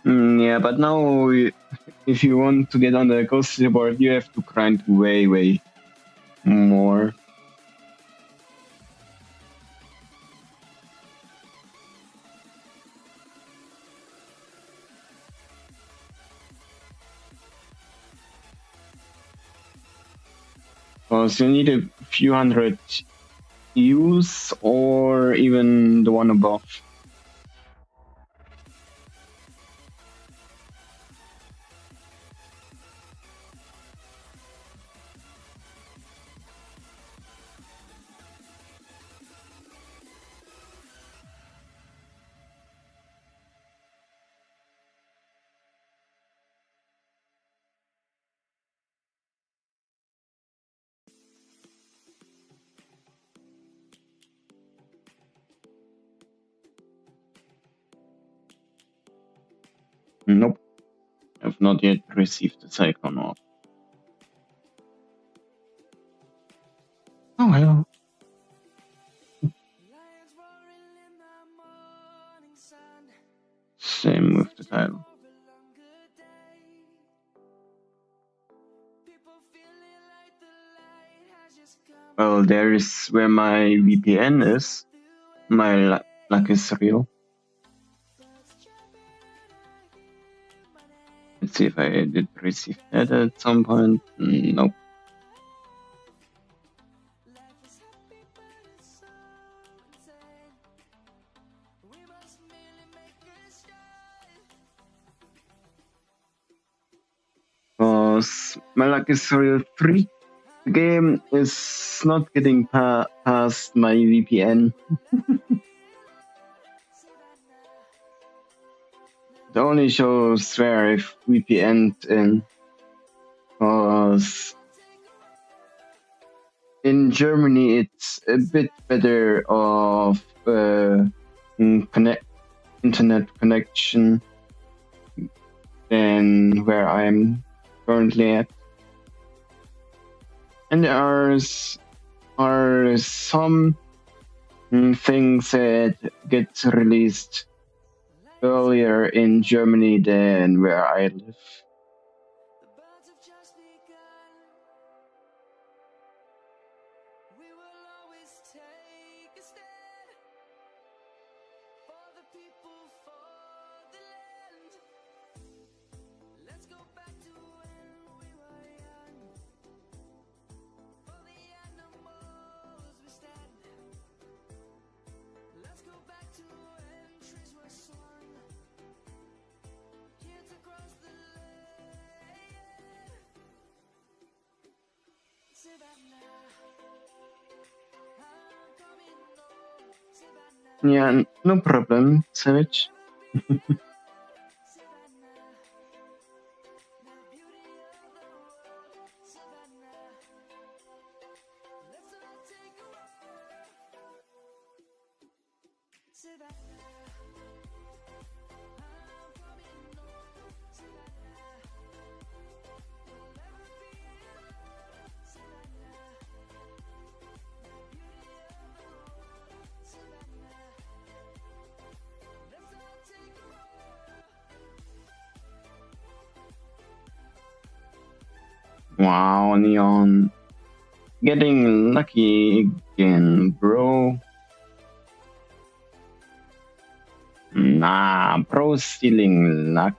Yeah, but now if you want to get on the ghost board, you have to grind way more. Because you need a few hundred views or even the one above. Nope, I've not yet received the cyclone orb. Oh well. Same with the title. Well, there is where my VPN is. My luck is real. Let's see if I did receive that at some point. Nope. Because my luck is real 3. The game is not getting past my VPN. It only shows where if VPN in. Because in Germany it's a bit better of internet connection than where I'm currently at. And there are some things that get released earlier in Germany than where I live. Yeah, no problem, Savage. Wow, Neon. Getting lucky again, bro. Nah, bro stealing luck.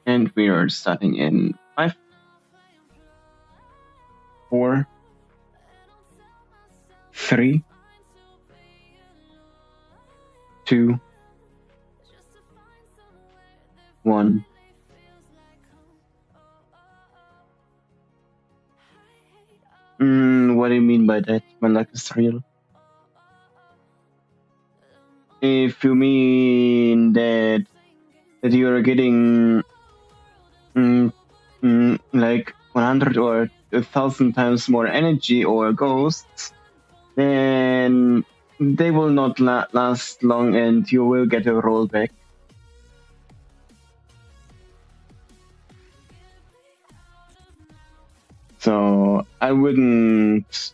And we are starting in 5, 4, 3, 2, 1. what do you mean by that? My luck is real. If you mean that you're getting like 100 or 1,000 times more energy or ghosts, then they will not last long and you will get a rollback. So I wouldn't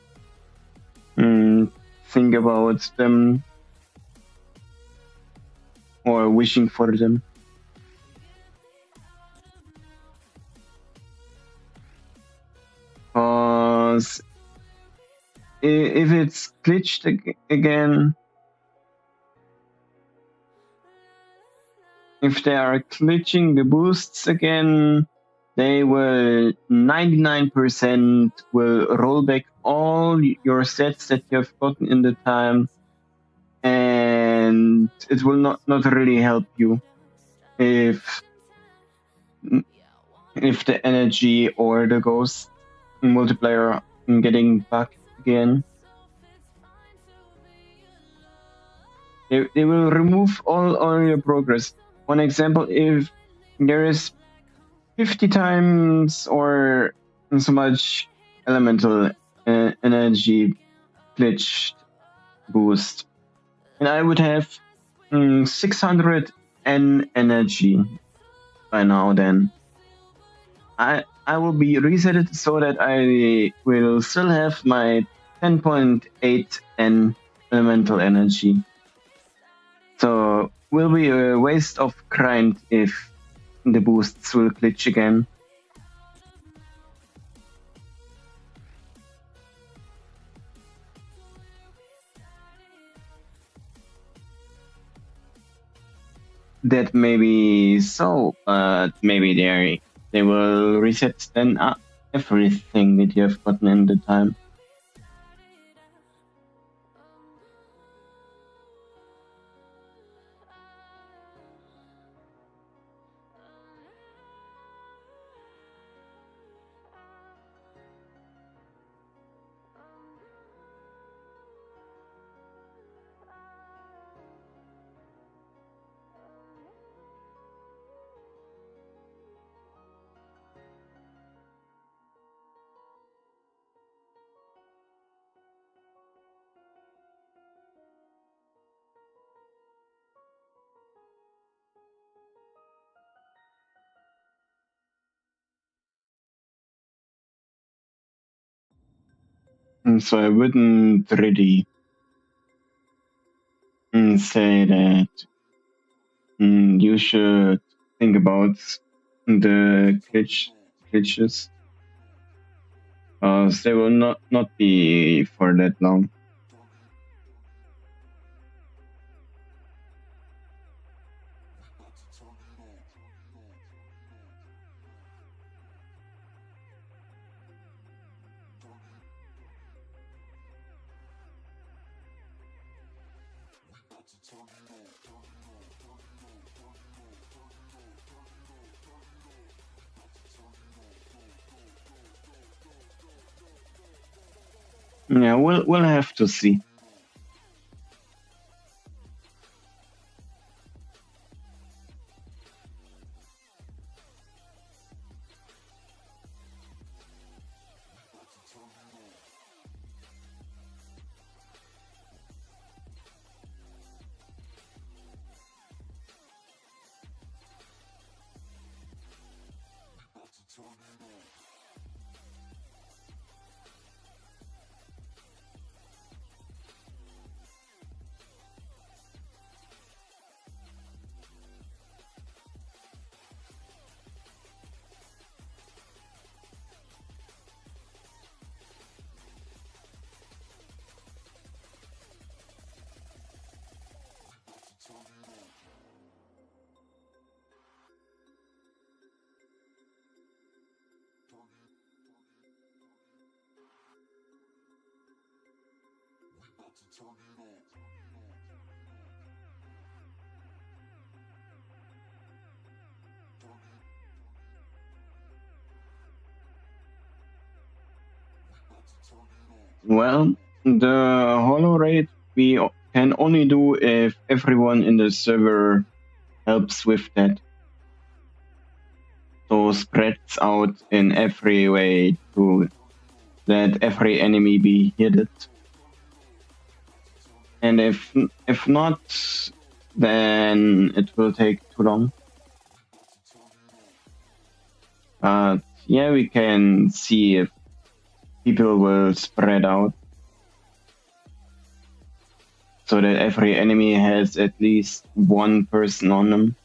think about them or wishing for them. Because if it's glitched again, if they are glitching the boosts again, they will 99% will roll back all your sets that you have gotten in the time, and it will not really help you if the energy or the ghost multiplier getting back again. They will remove all your progress. One example, if there is 50 times or so much elemental energy glitched boost, and I would have 600 energy by now, then I will be resetted so that I will still have my 10.8 elemental energy. So will be a waste of grind if the boosts will glitch again. That may be so, but maybe they will reset then everything that you have gotten in the time. And so I wouldn't really say that you should think about the glitches, because they will not be for that long. Yeah, we'll have to see. Well, the holo raid we can only do if everyone in the server helps with that. So spreads out in every way to let every enemy be hit. And if not, then it will take too long. But yeah, we can see if people will spread out so that every enemy has at least one person on them.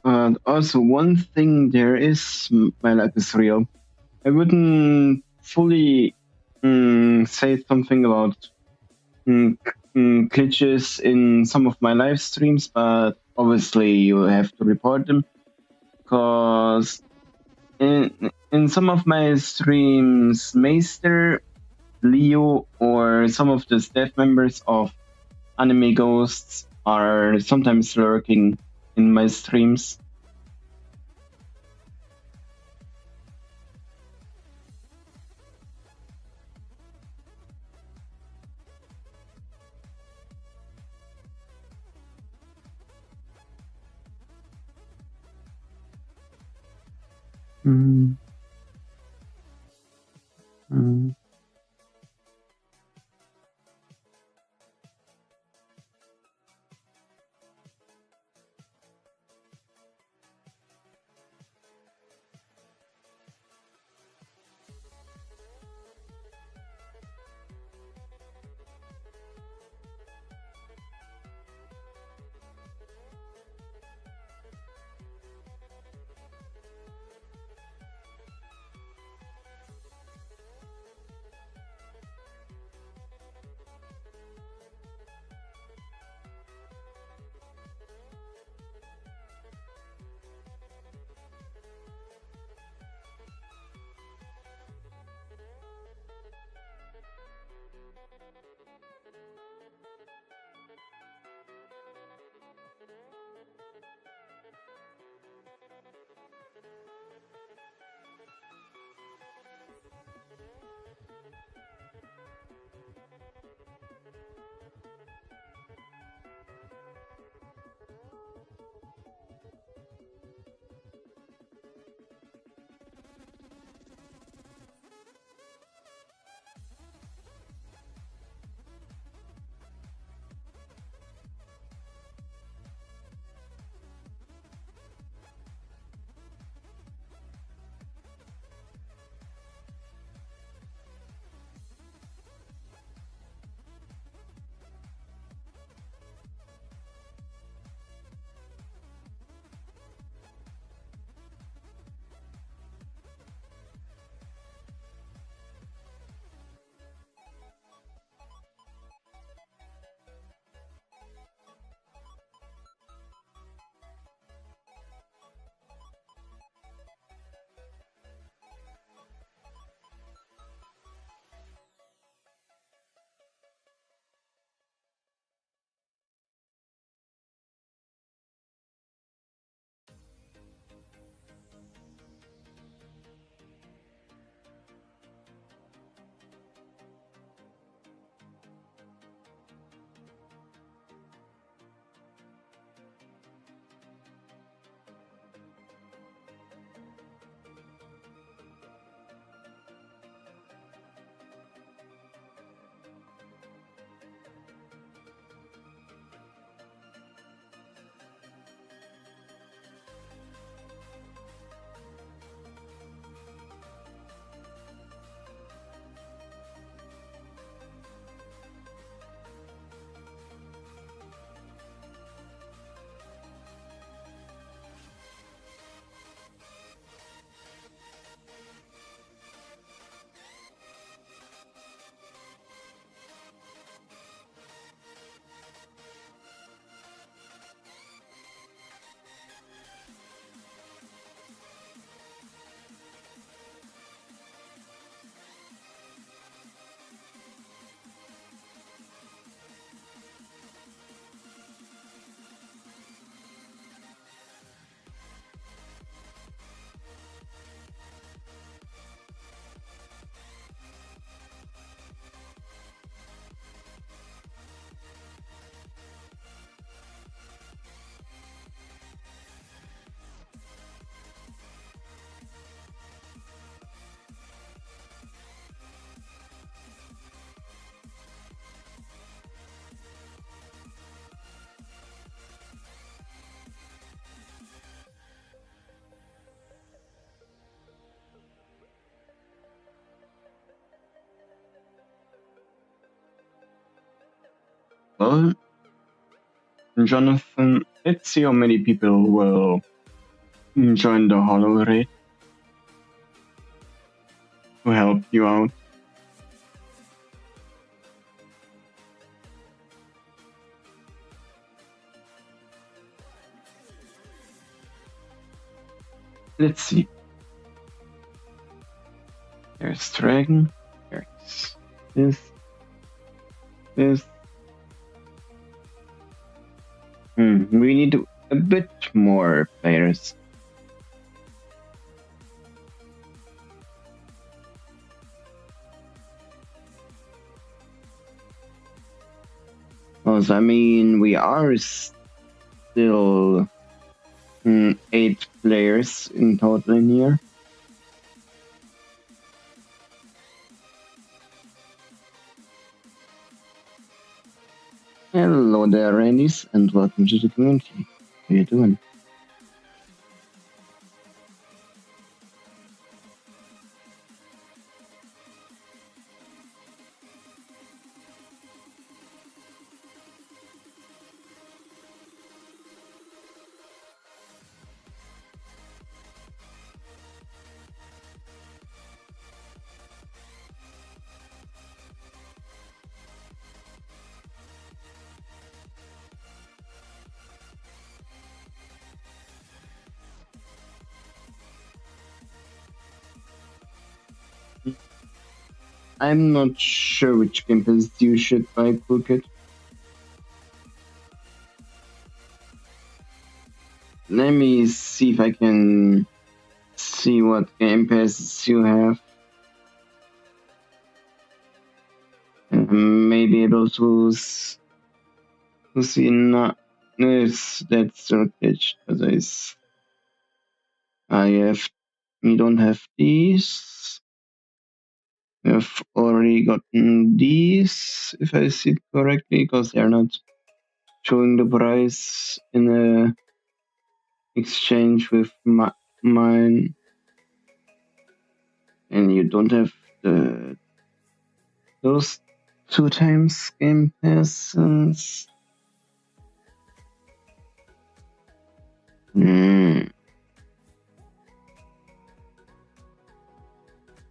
And also one thing there is, my luck is real. I wouldn't fully say something about glitches in some of my live streams, but obviously you have to report them because in some of my streams, Meister, Leo, or some of the staff members of Anime Ghosts are sometimes lurking in my streams. Mm. Mm. Well, Jonathan, let's see how many people will join the Hollow Raid to help you out. Let's see. There's Dragon. There's this. We need a bit more players. Because, I mean, we are still 8 players in total in here. Hello there, Randys, and welcome to the community. How you doing? I'm not sure which gameplays you should buy, Crooked. Let me see if I can see what game passes you have. And maybe able to see not yes, that's okay. Because we don't have these. We have already gotten these, if I see it correctly, because they're not showing the price in a exchange with mine. And you don't have those 2 times game passes.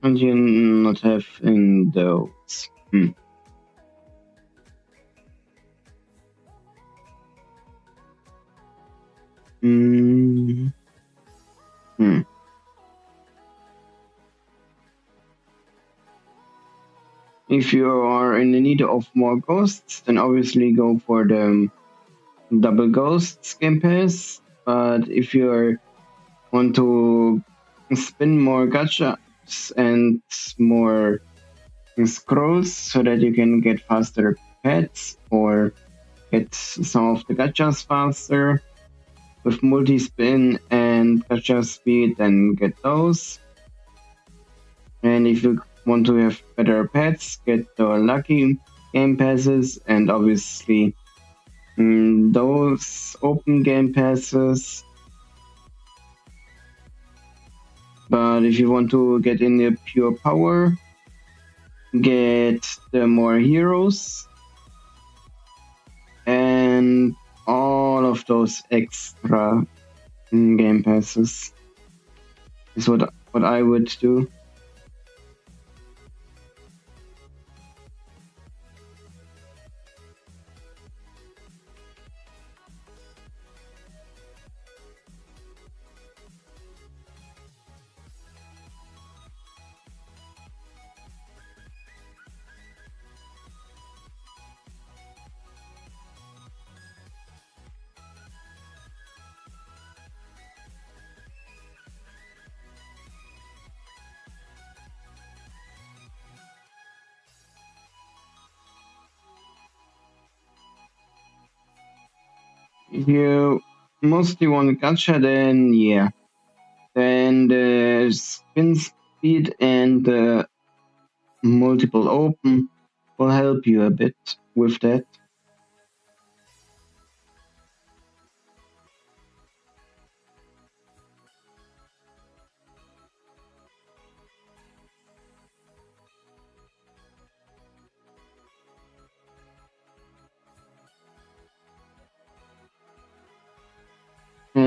And you not have in those. If you are in the need of more ghosts, then obviously go for the double ghosts game pass. But if you want to spin more gachas and more scrolls so that you can get faster pets or get some of the gachas faster with multi-spin and gacha speed, then get those. And if you want to have better pets, get the lucky game passes and obviously those open game passes. But if you want to get in the pure power, get the more heroes and all of those extra game passes is what I would do. If you mostly want gacha, then yeah. Then the spin speed and the multiple open will help you a bit with that.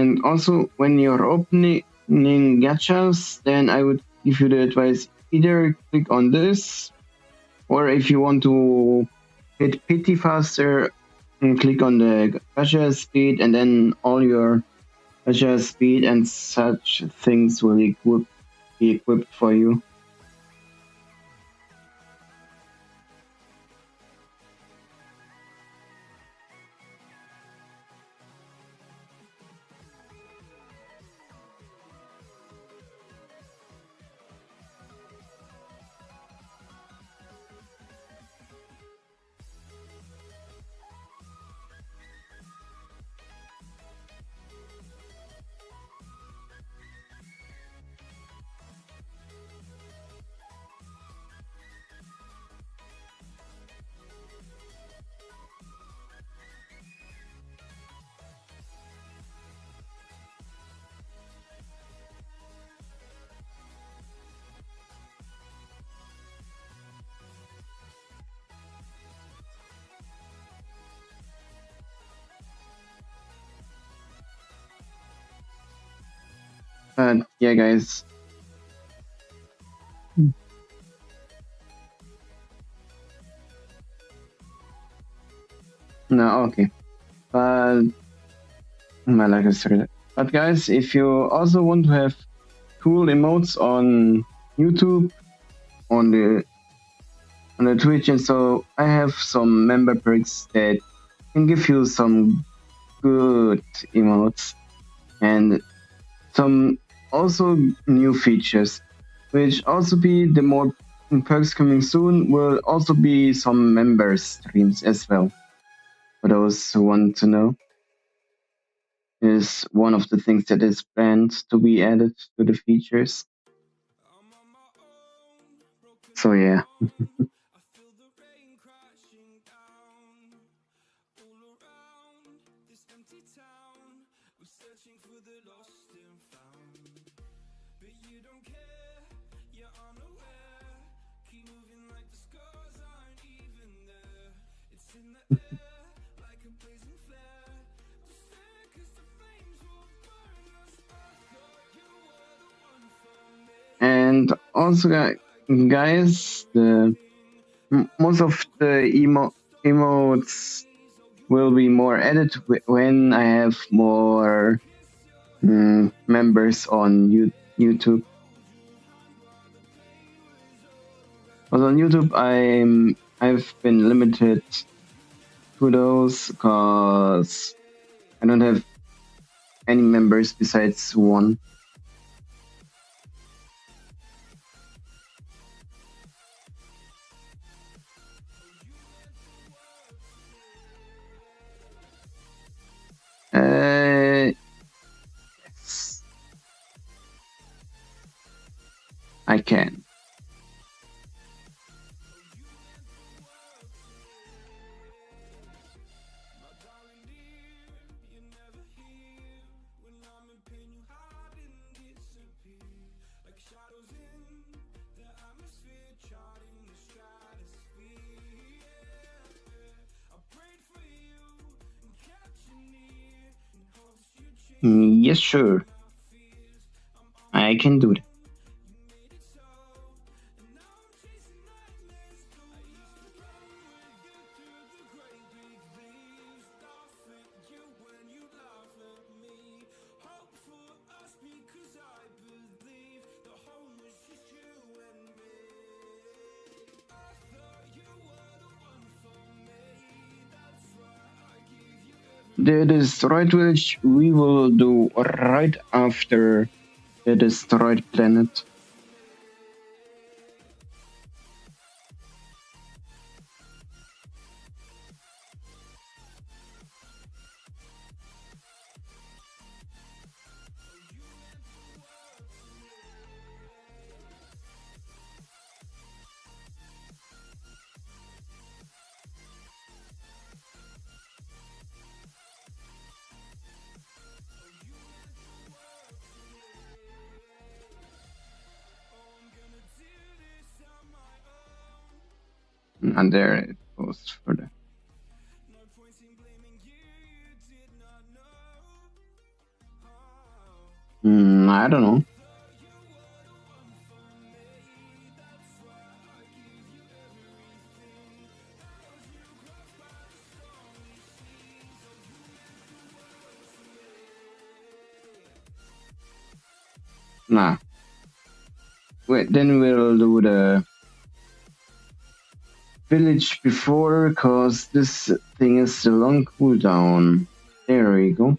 And also, when you're opening gachas, then I would give you the advice, either click on this, or if you want to hit pity faster, click on the gacha speed, and then all your gacha speed and such things will be equipped for you. But yeah, guys. No, okay. But my lag is started. But guys, if you also want to have cool emotes on YouTube, on the Twitch, and so I have some member perks that can give you some good emotes and some also new features, which also be the more perks coming soon will also be some member streams as well. For those who want to know, is one of the things that is planned to be added to the features. So yeah. And also, guys, most of the emotes will be more added when I have more members on YouTube. But on YouTube, I've been limited to those because I don't have any members besides one. Yes. I can. Yes, sure. I can do that. The destroyed village we will do right after the destroyed planet. And there it goes further. I don't know. Nah. Wait, then we'll do the village before, cause this thing is still on cooldown. There we go.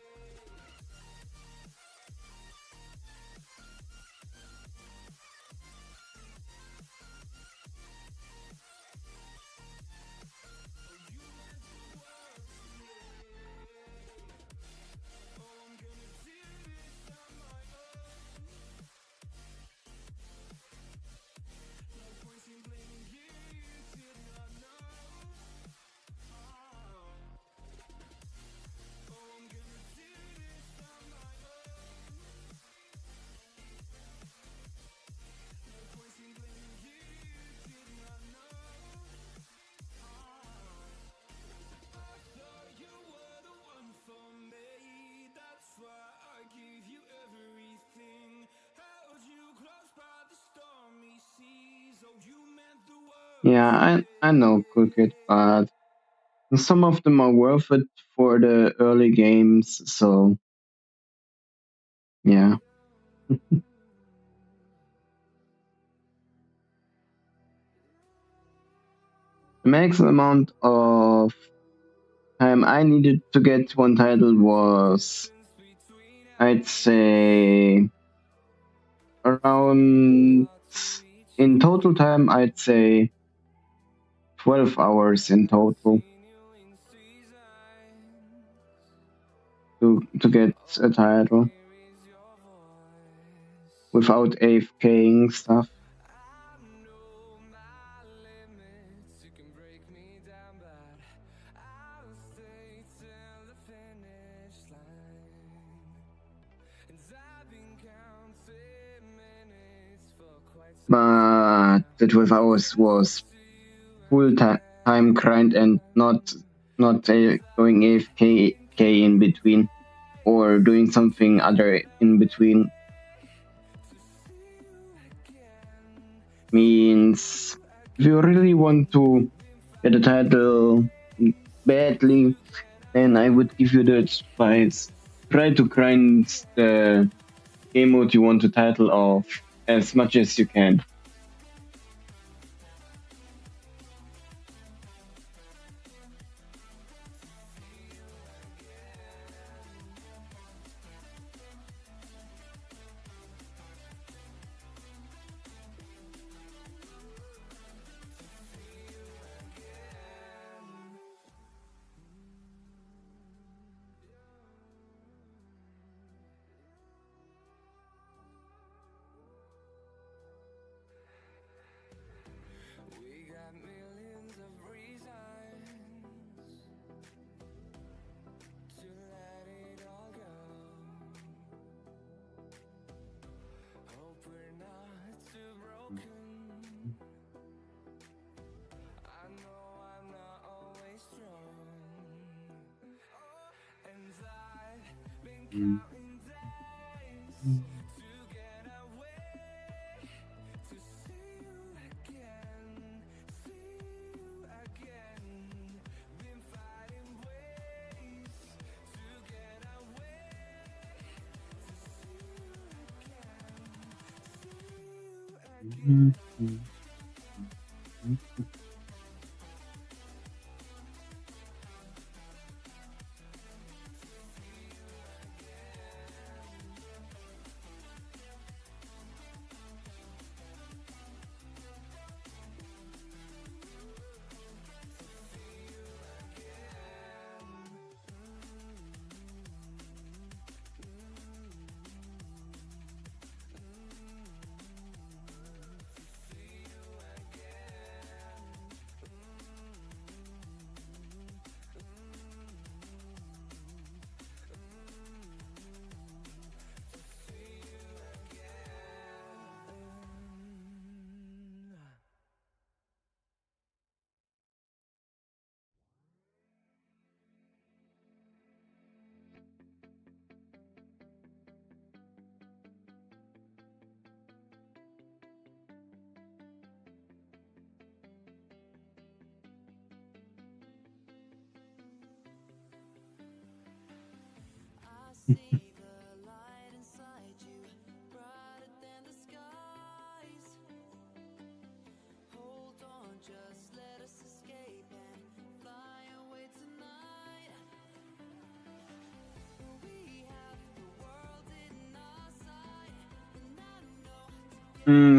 Yeah, I know cricket, but some of them are worth it for the early games, so yeah. The max amount of time I needed to get one title was, I'd say, around, in total time, I'd say 12 hours in total to get a title without AFKing stuff. But the 12 hours was full time grind and not going AFK in between or doing something other in between. Means if you really want to get a title badly, then I would give you the advice: try to grind the game mode you want to title of as much as you can.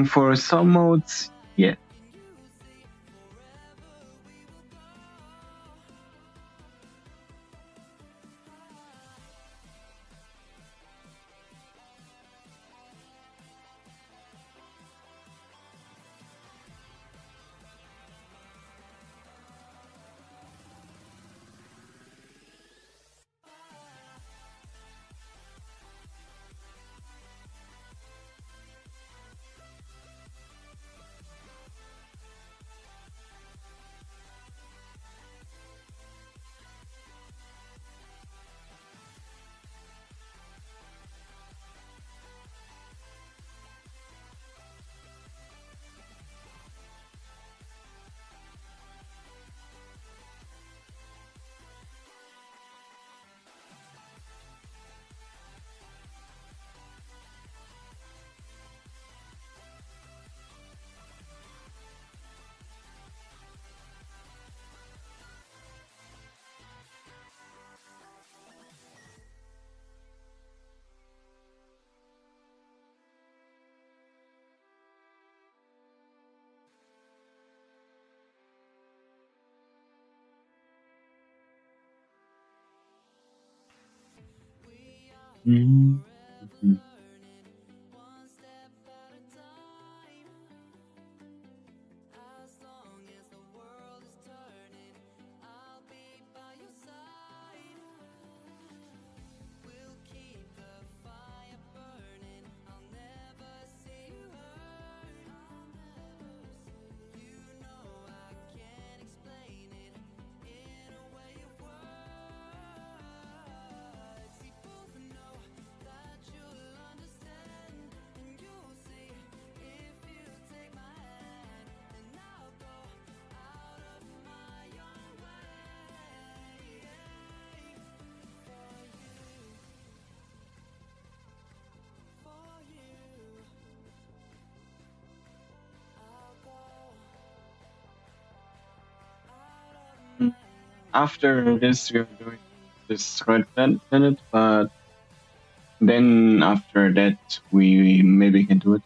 For some modes, yeah. Mhm. After this, we are doing this red planet, but then after that, we maybe can do it.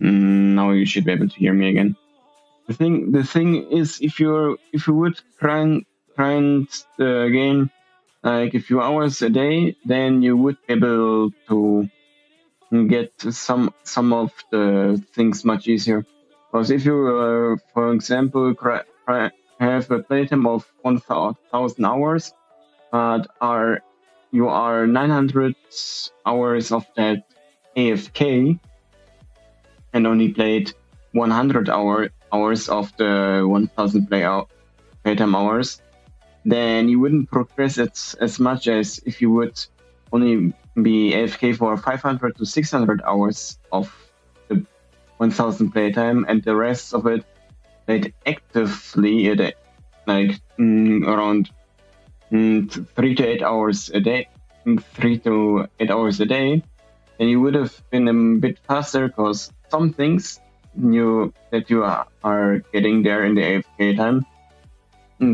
Now you should be able to hear me again. The thing is, if you would grind the game like a few hours a day, then you would be able to get some of the things much easier. Because if you, for example, have a playtime of 1,000 hours, but you are 900 hours of that AFK, and only played 100 hours of the 1,000 playtime hours, then you wouldn't progress as much as if you would only be AFK for 500 to 600 hours of the 1,000 playtime, and the rest of it played actively at like around 3 to 8 hours a day. 3 to 8 hours a day, then you would have been a bit faster, because some things that you are getting there in the AFK time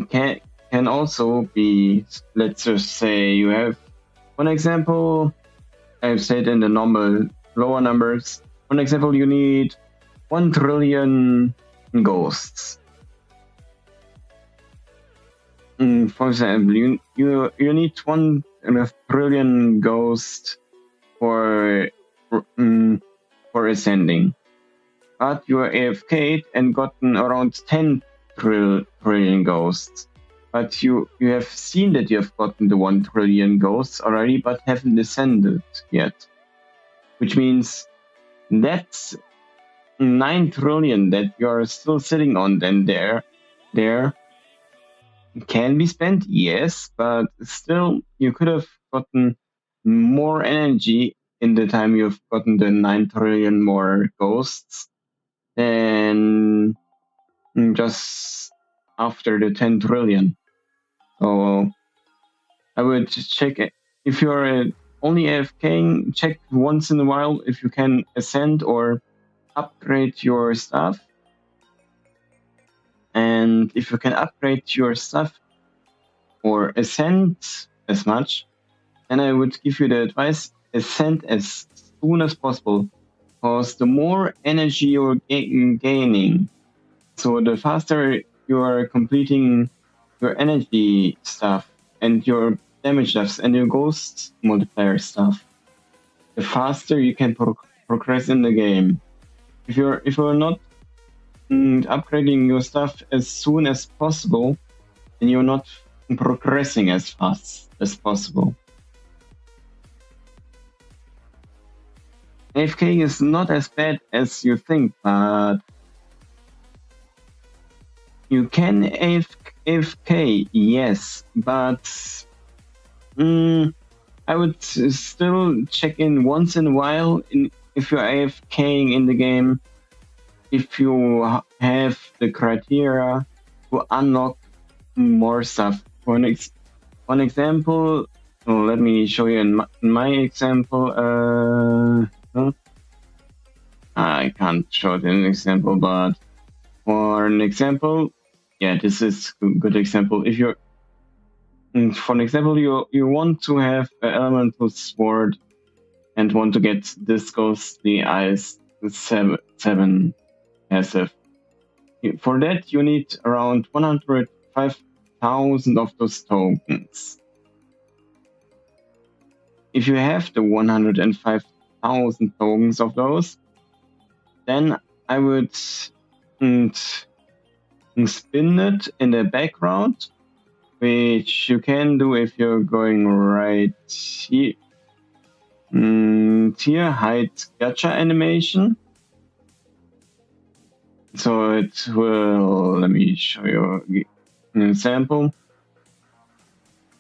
can also be, let's just say you have, one example, I've said in the normal lower numbers, one example, you need 1 trillion ghosts. For example, you need 1 trillion ghosts for ascending, but you are AFK'd and gotten around 10 trillion ghosts. But you have seen that you have gotten the 1 trillion ghosts already, but haven't ascended yet. Which means that's 9 trillion that you are still sitting on. Then there can be spent, yes, but still you could have gotten more energy in the time you've gotten the 9 trillion more ghosts than just after the 10 trillion. So I would check it. If you're only AFKing, check once in a while if you can ascend or upgrade your stuff. And if you can upgrade your stuff or ascend as much, then I would give you the advice, ascend as soon as possible. Because the more energy you're gaining, so the faster you are completing your energy stuff and your damage stuff and your ghost multiplier stuff, the faster you can progress in the game. If you're not upgrading your stuff as soon as possible, then you're not progressing as fast as possible. AFK is not as bad as you think, but you can AFK, yes, but I would still check in once in a while if you're AFKing in the game, if you have the criteria to unlock more stuff. For an example, let me show you in my example. I can't show it in an example, but for an example, yeah, this is a good example. If you're, for an example, you want to have an elemental sword and want to get this ghostly eyes 7 passive. For that, you need around 105,000 of those tokens. If you have the 105,000 tokens of those, then I would spin it in the background, which you can do if you're going right here. Here, hide gacha animation. So it will, let me show you an example.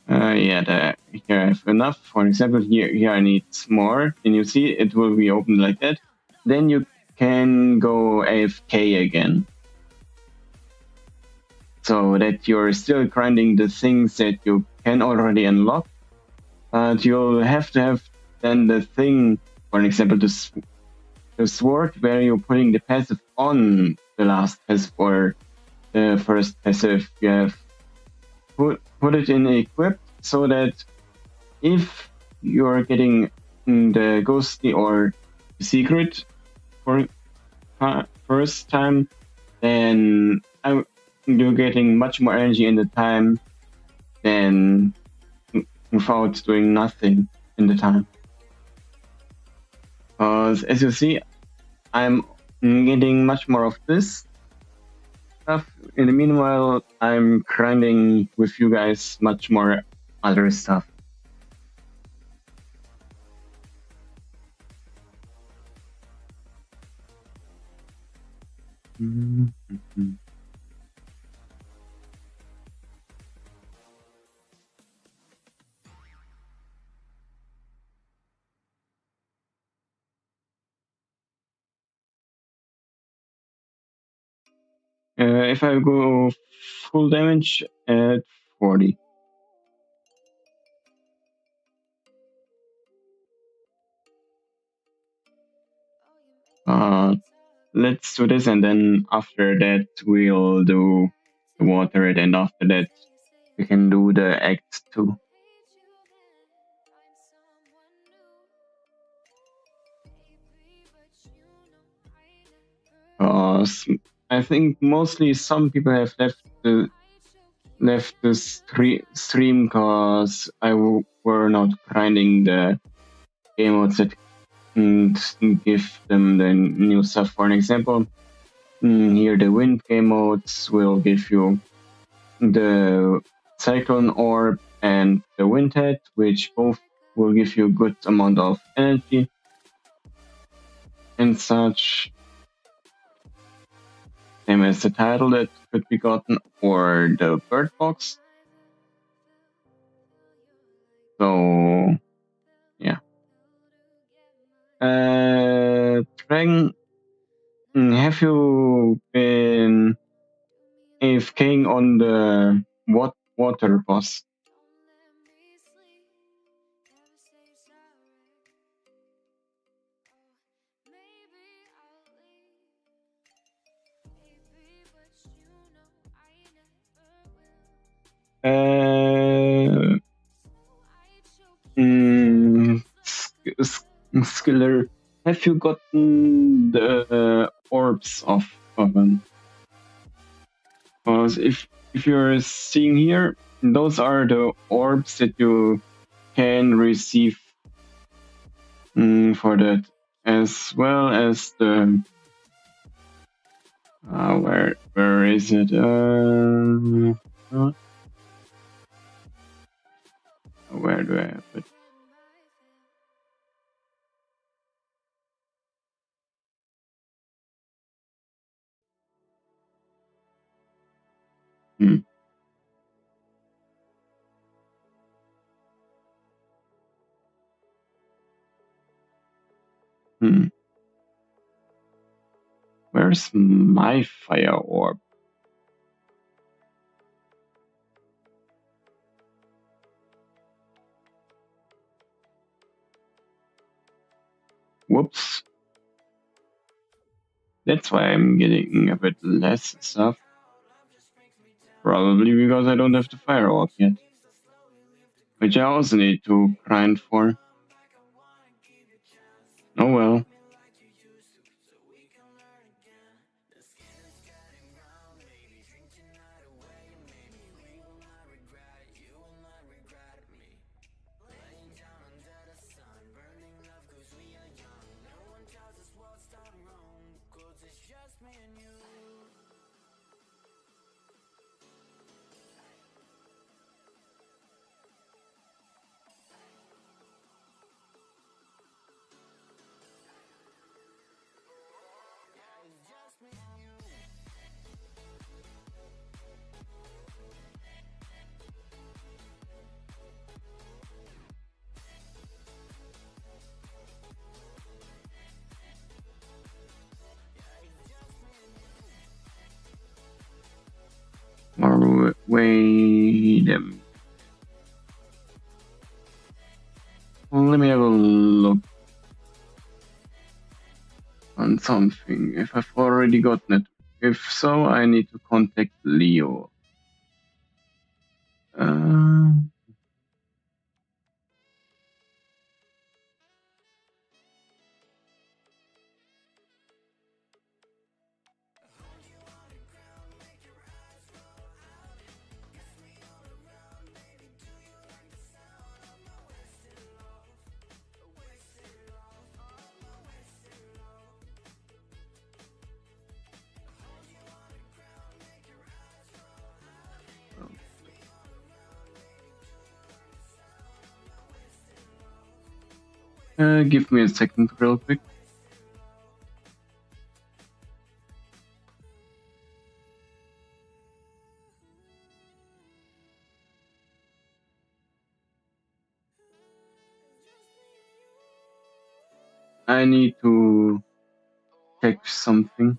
Here I have enough. For example, here I need more. And you see it will be opened like that. Then you can go AFK again. so that you're still grinding the things that you can already unlock, but you'll have to have then the thing, for example, the sword where you're putting the passive on the last passive or the first passive. You have put it in equipped so that if you're getting the ghostly or the secret for first time, then you're getting much more energy in the time than without doing nothing in the time. Because as you see, I'm getting much more of this stuff. In the meanwhile, I'm grinding with you guys much more other stuff. If I go full damage at 40. Let's do this, and then after that we'll do the water, and after that we can do the act 2. I think mostly some people have left the stream because were not grinding the game modes that give them the new stuff. For an example, here the wind game modes will give you the cyclone orb and the wind head, which both will give you a good amount of energy and such. Same as the title that could be gotten, or the bird box. So yeah. Dragon, have you been AFKing on the water boss? Skiller, have you gotten the orbs of them? Because if you're seeing here, those are the orbs that you can receive for that, as well as the where is it? Where do I have it? Where's my fire orb? Whoops. That's why I'm getting a bit less stuff. Probably because I don't have the fire orb yet, which I also need to grind for. Oh well. Wait a minute. Let me have a look on something, if I've already gotten it. If so, I need to contact Leo. Give me a second real quick. I need to check something.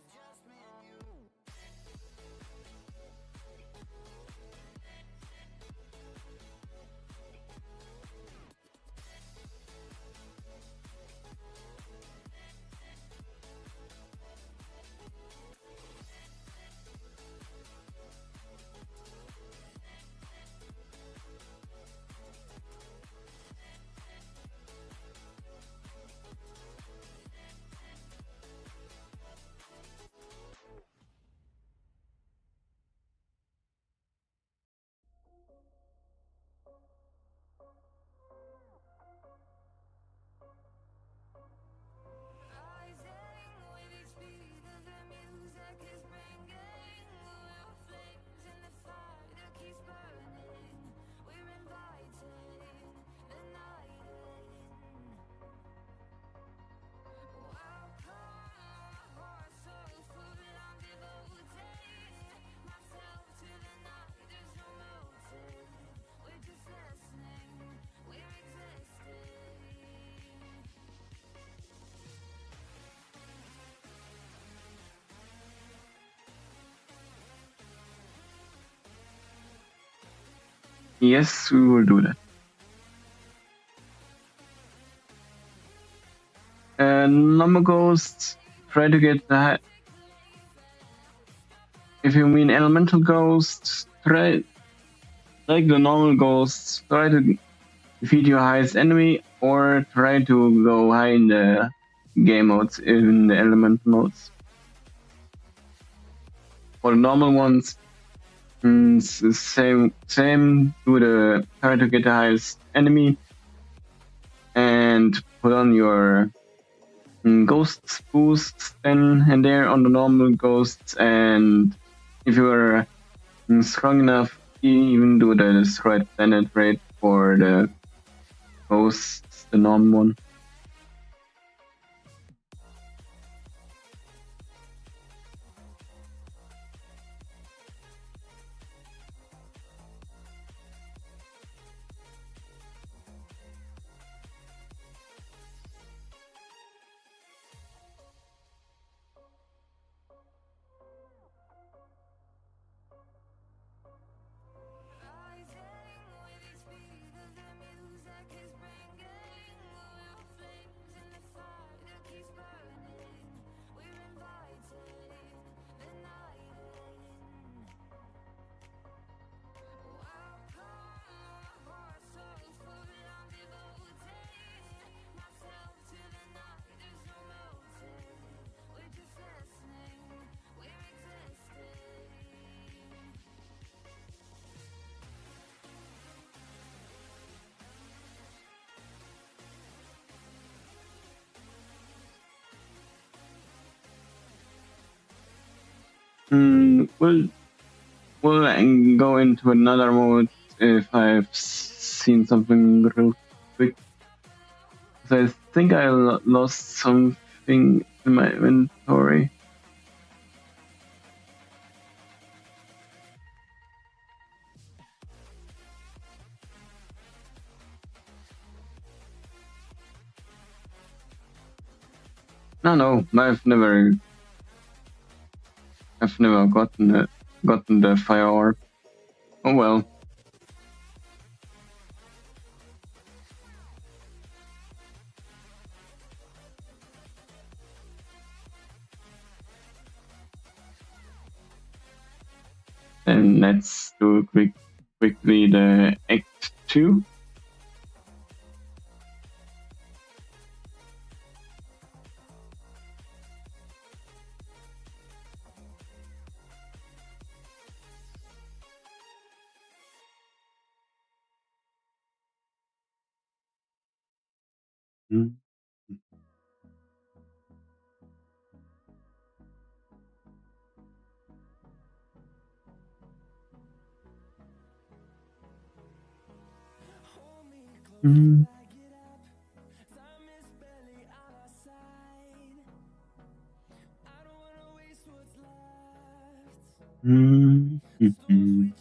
Yes, we will do that. Normal ghosts, try to get the if you mean elemental ghosts, try like the normal ghosts, try to defeat your highest enemy or try to go high in the game modes, in the elemental modes. For the normal ones, same do the try to get the highest enemy and put on your ghosts boosts then and there on the normal ghosts, and if you're strong enough, even do the destroyed planet rate for the ghosts, the normal one. We'll go into another mode if I've seen something real quick. So I think I lost something in my inventory. No, I've never gotten the fire orb Oh well. Then let's do quickly the Act 2. Mm. Mm. Mm. Mm.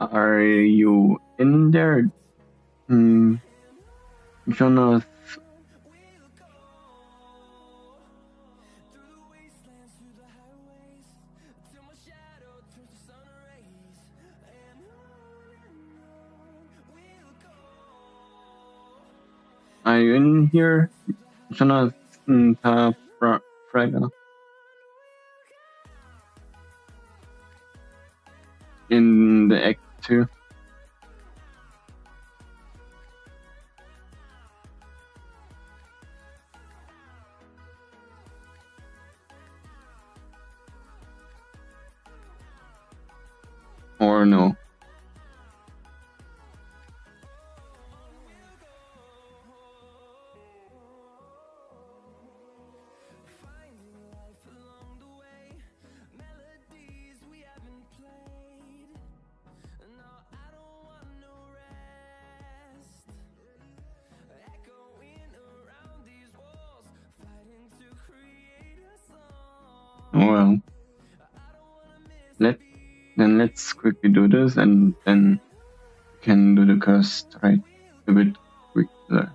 Are you in there, Jonas? Are you in here, Jonas? Fraga? In the Act 2? Or no? Well, let's quickly do this, and then we can do the curse right a bit quicker.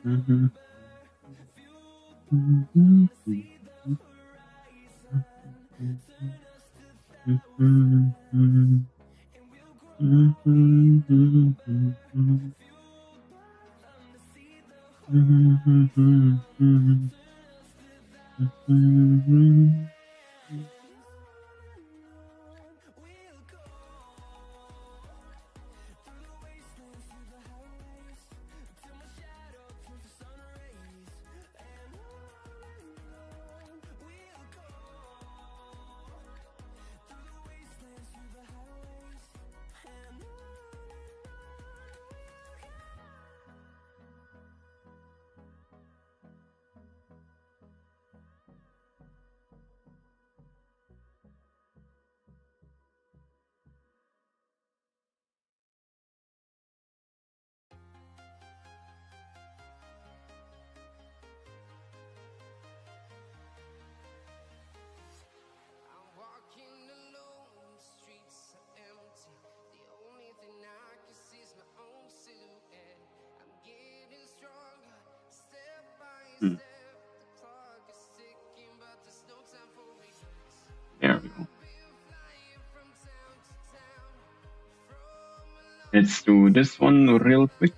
Mm-hmm. Mm-hmm. Mm-hmm. Hmm. There we go. Let's do this one real quick.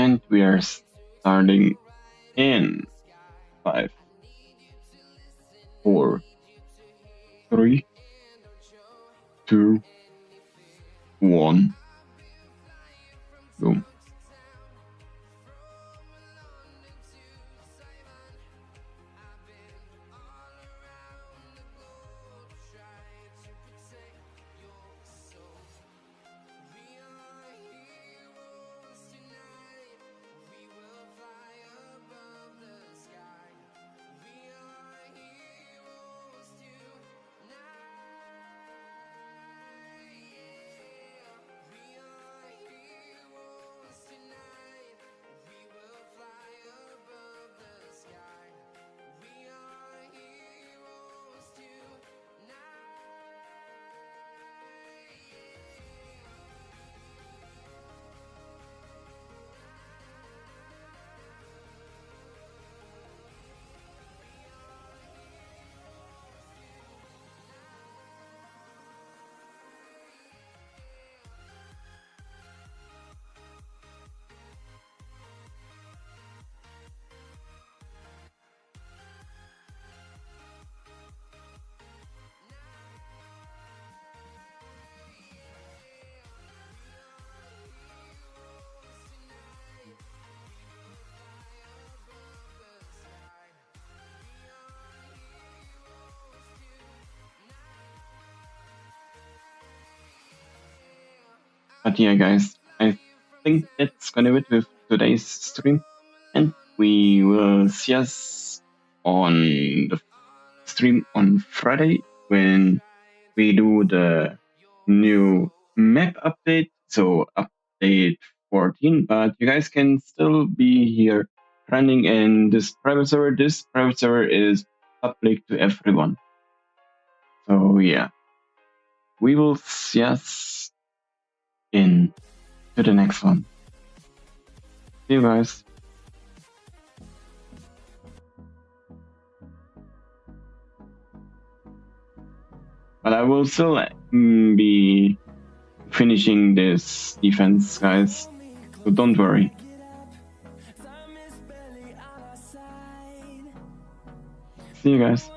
And we are starting in 5, 4, 3, 2, 1. Boom. But yeah, guys, I think that's gonna be it with today's stream, and we will see us on the stream on Friday when we do the new map update, so update 14. But you guys can still be here running in this private server. This private server is public to everyone. So yeah, we will see us in to the next one. See you guys. But I will still be finishing this defense, guys. So don't worry. See you guys.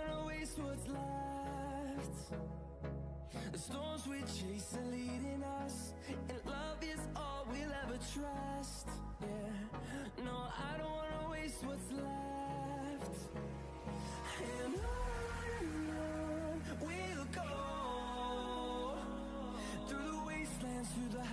Through the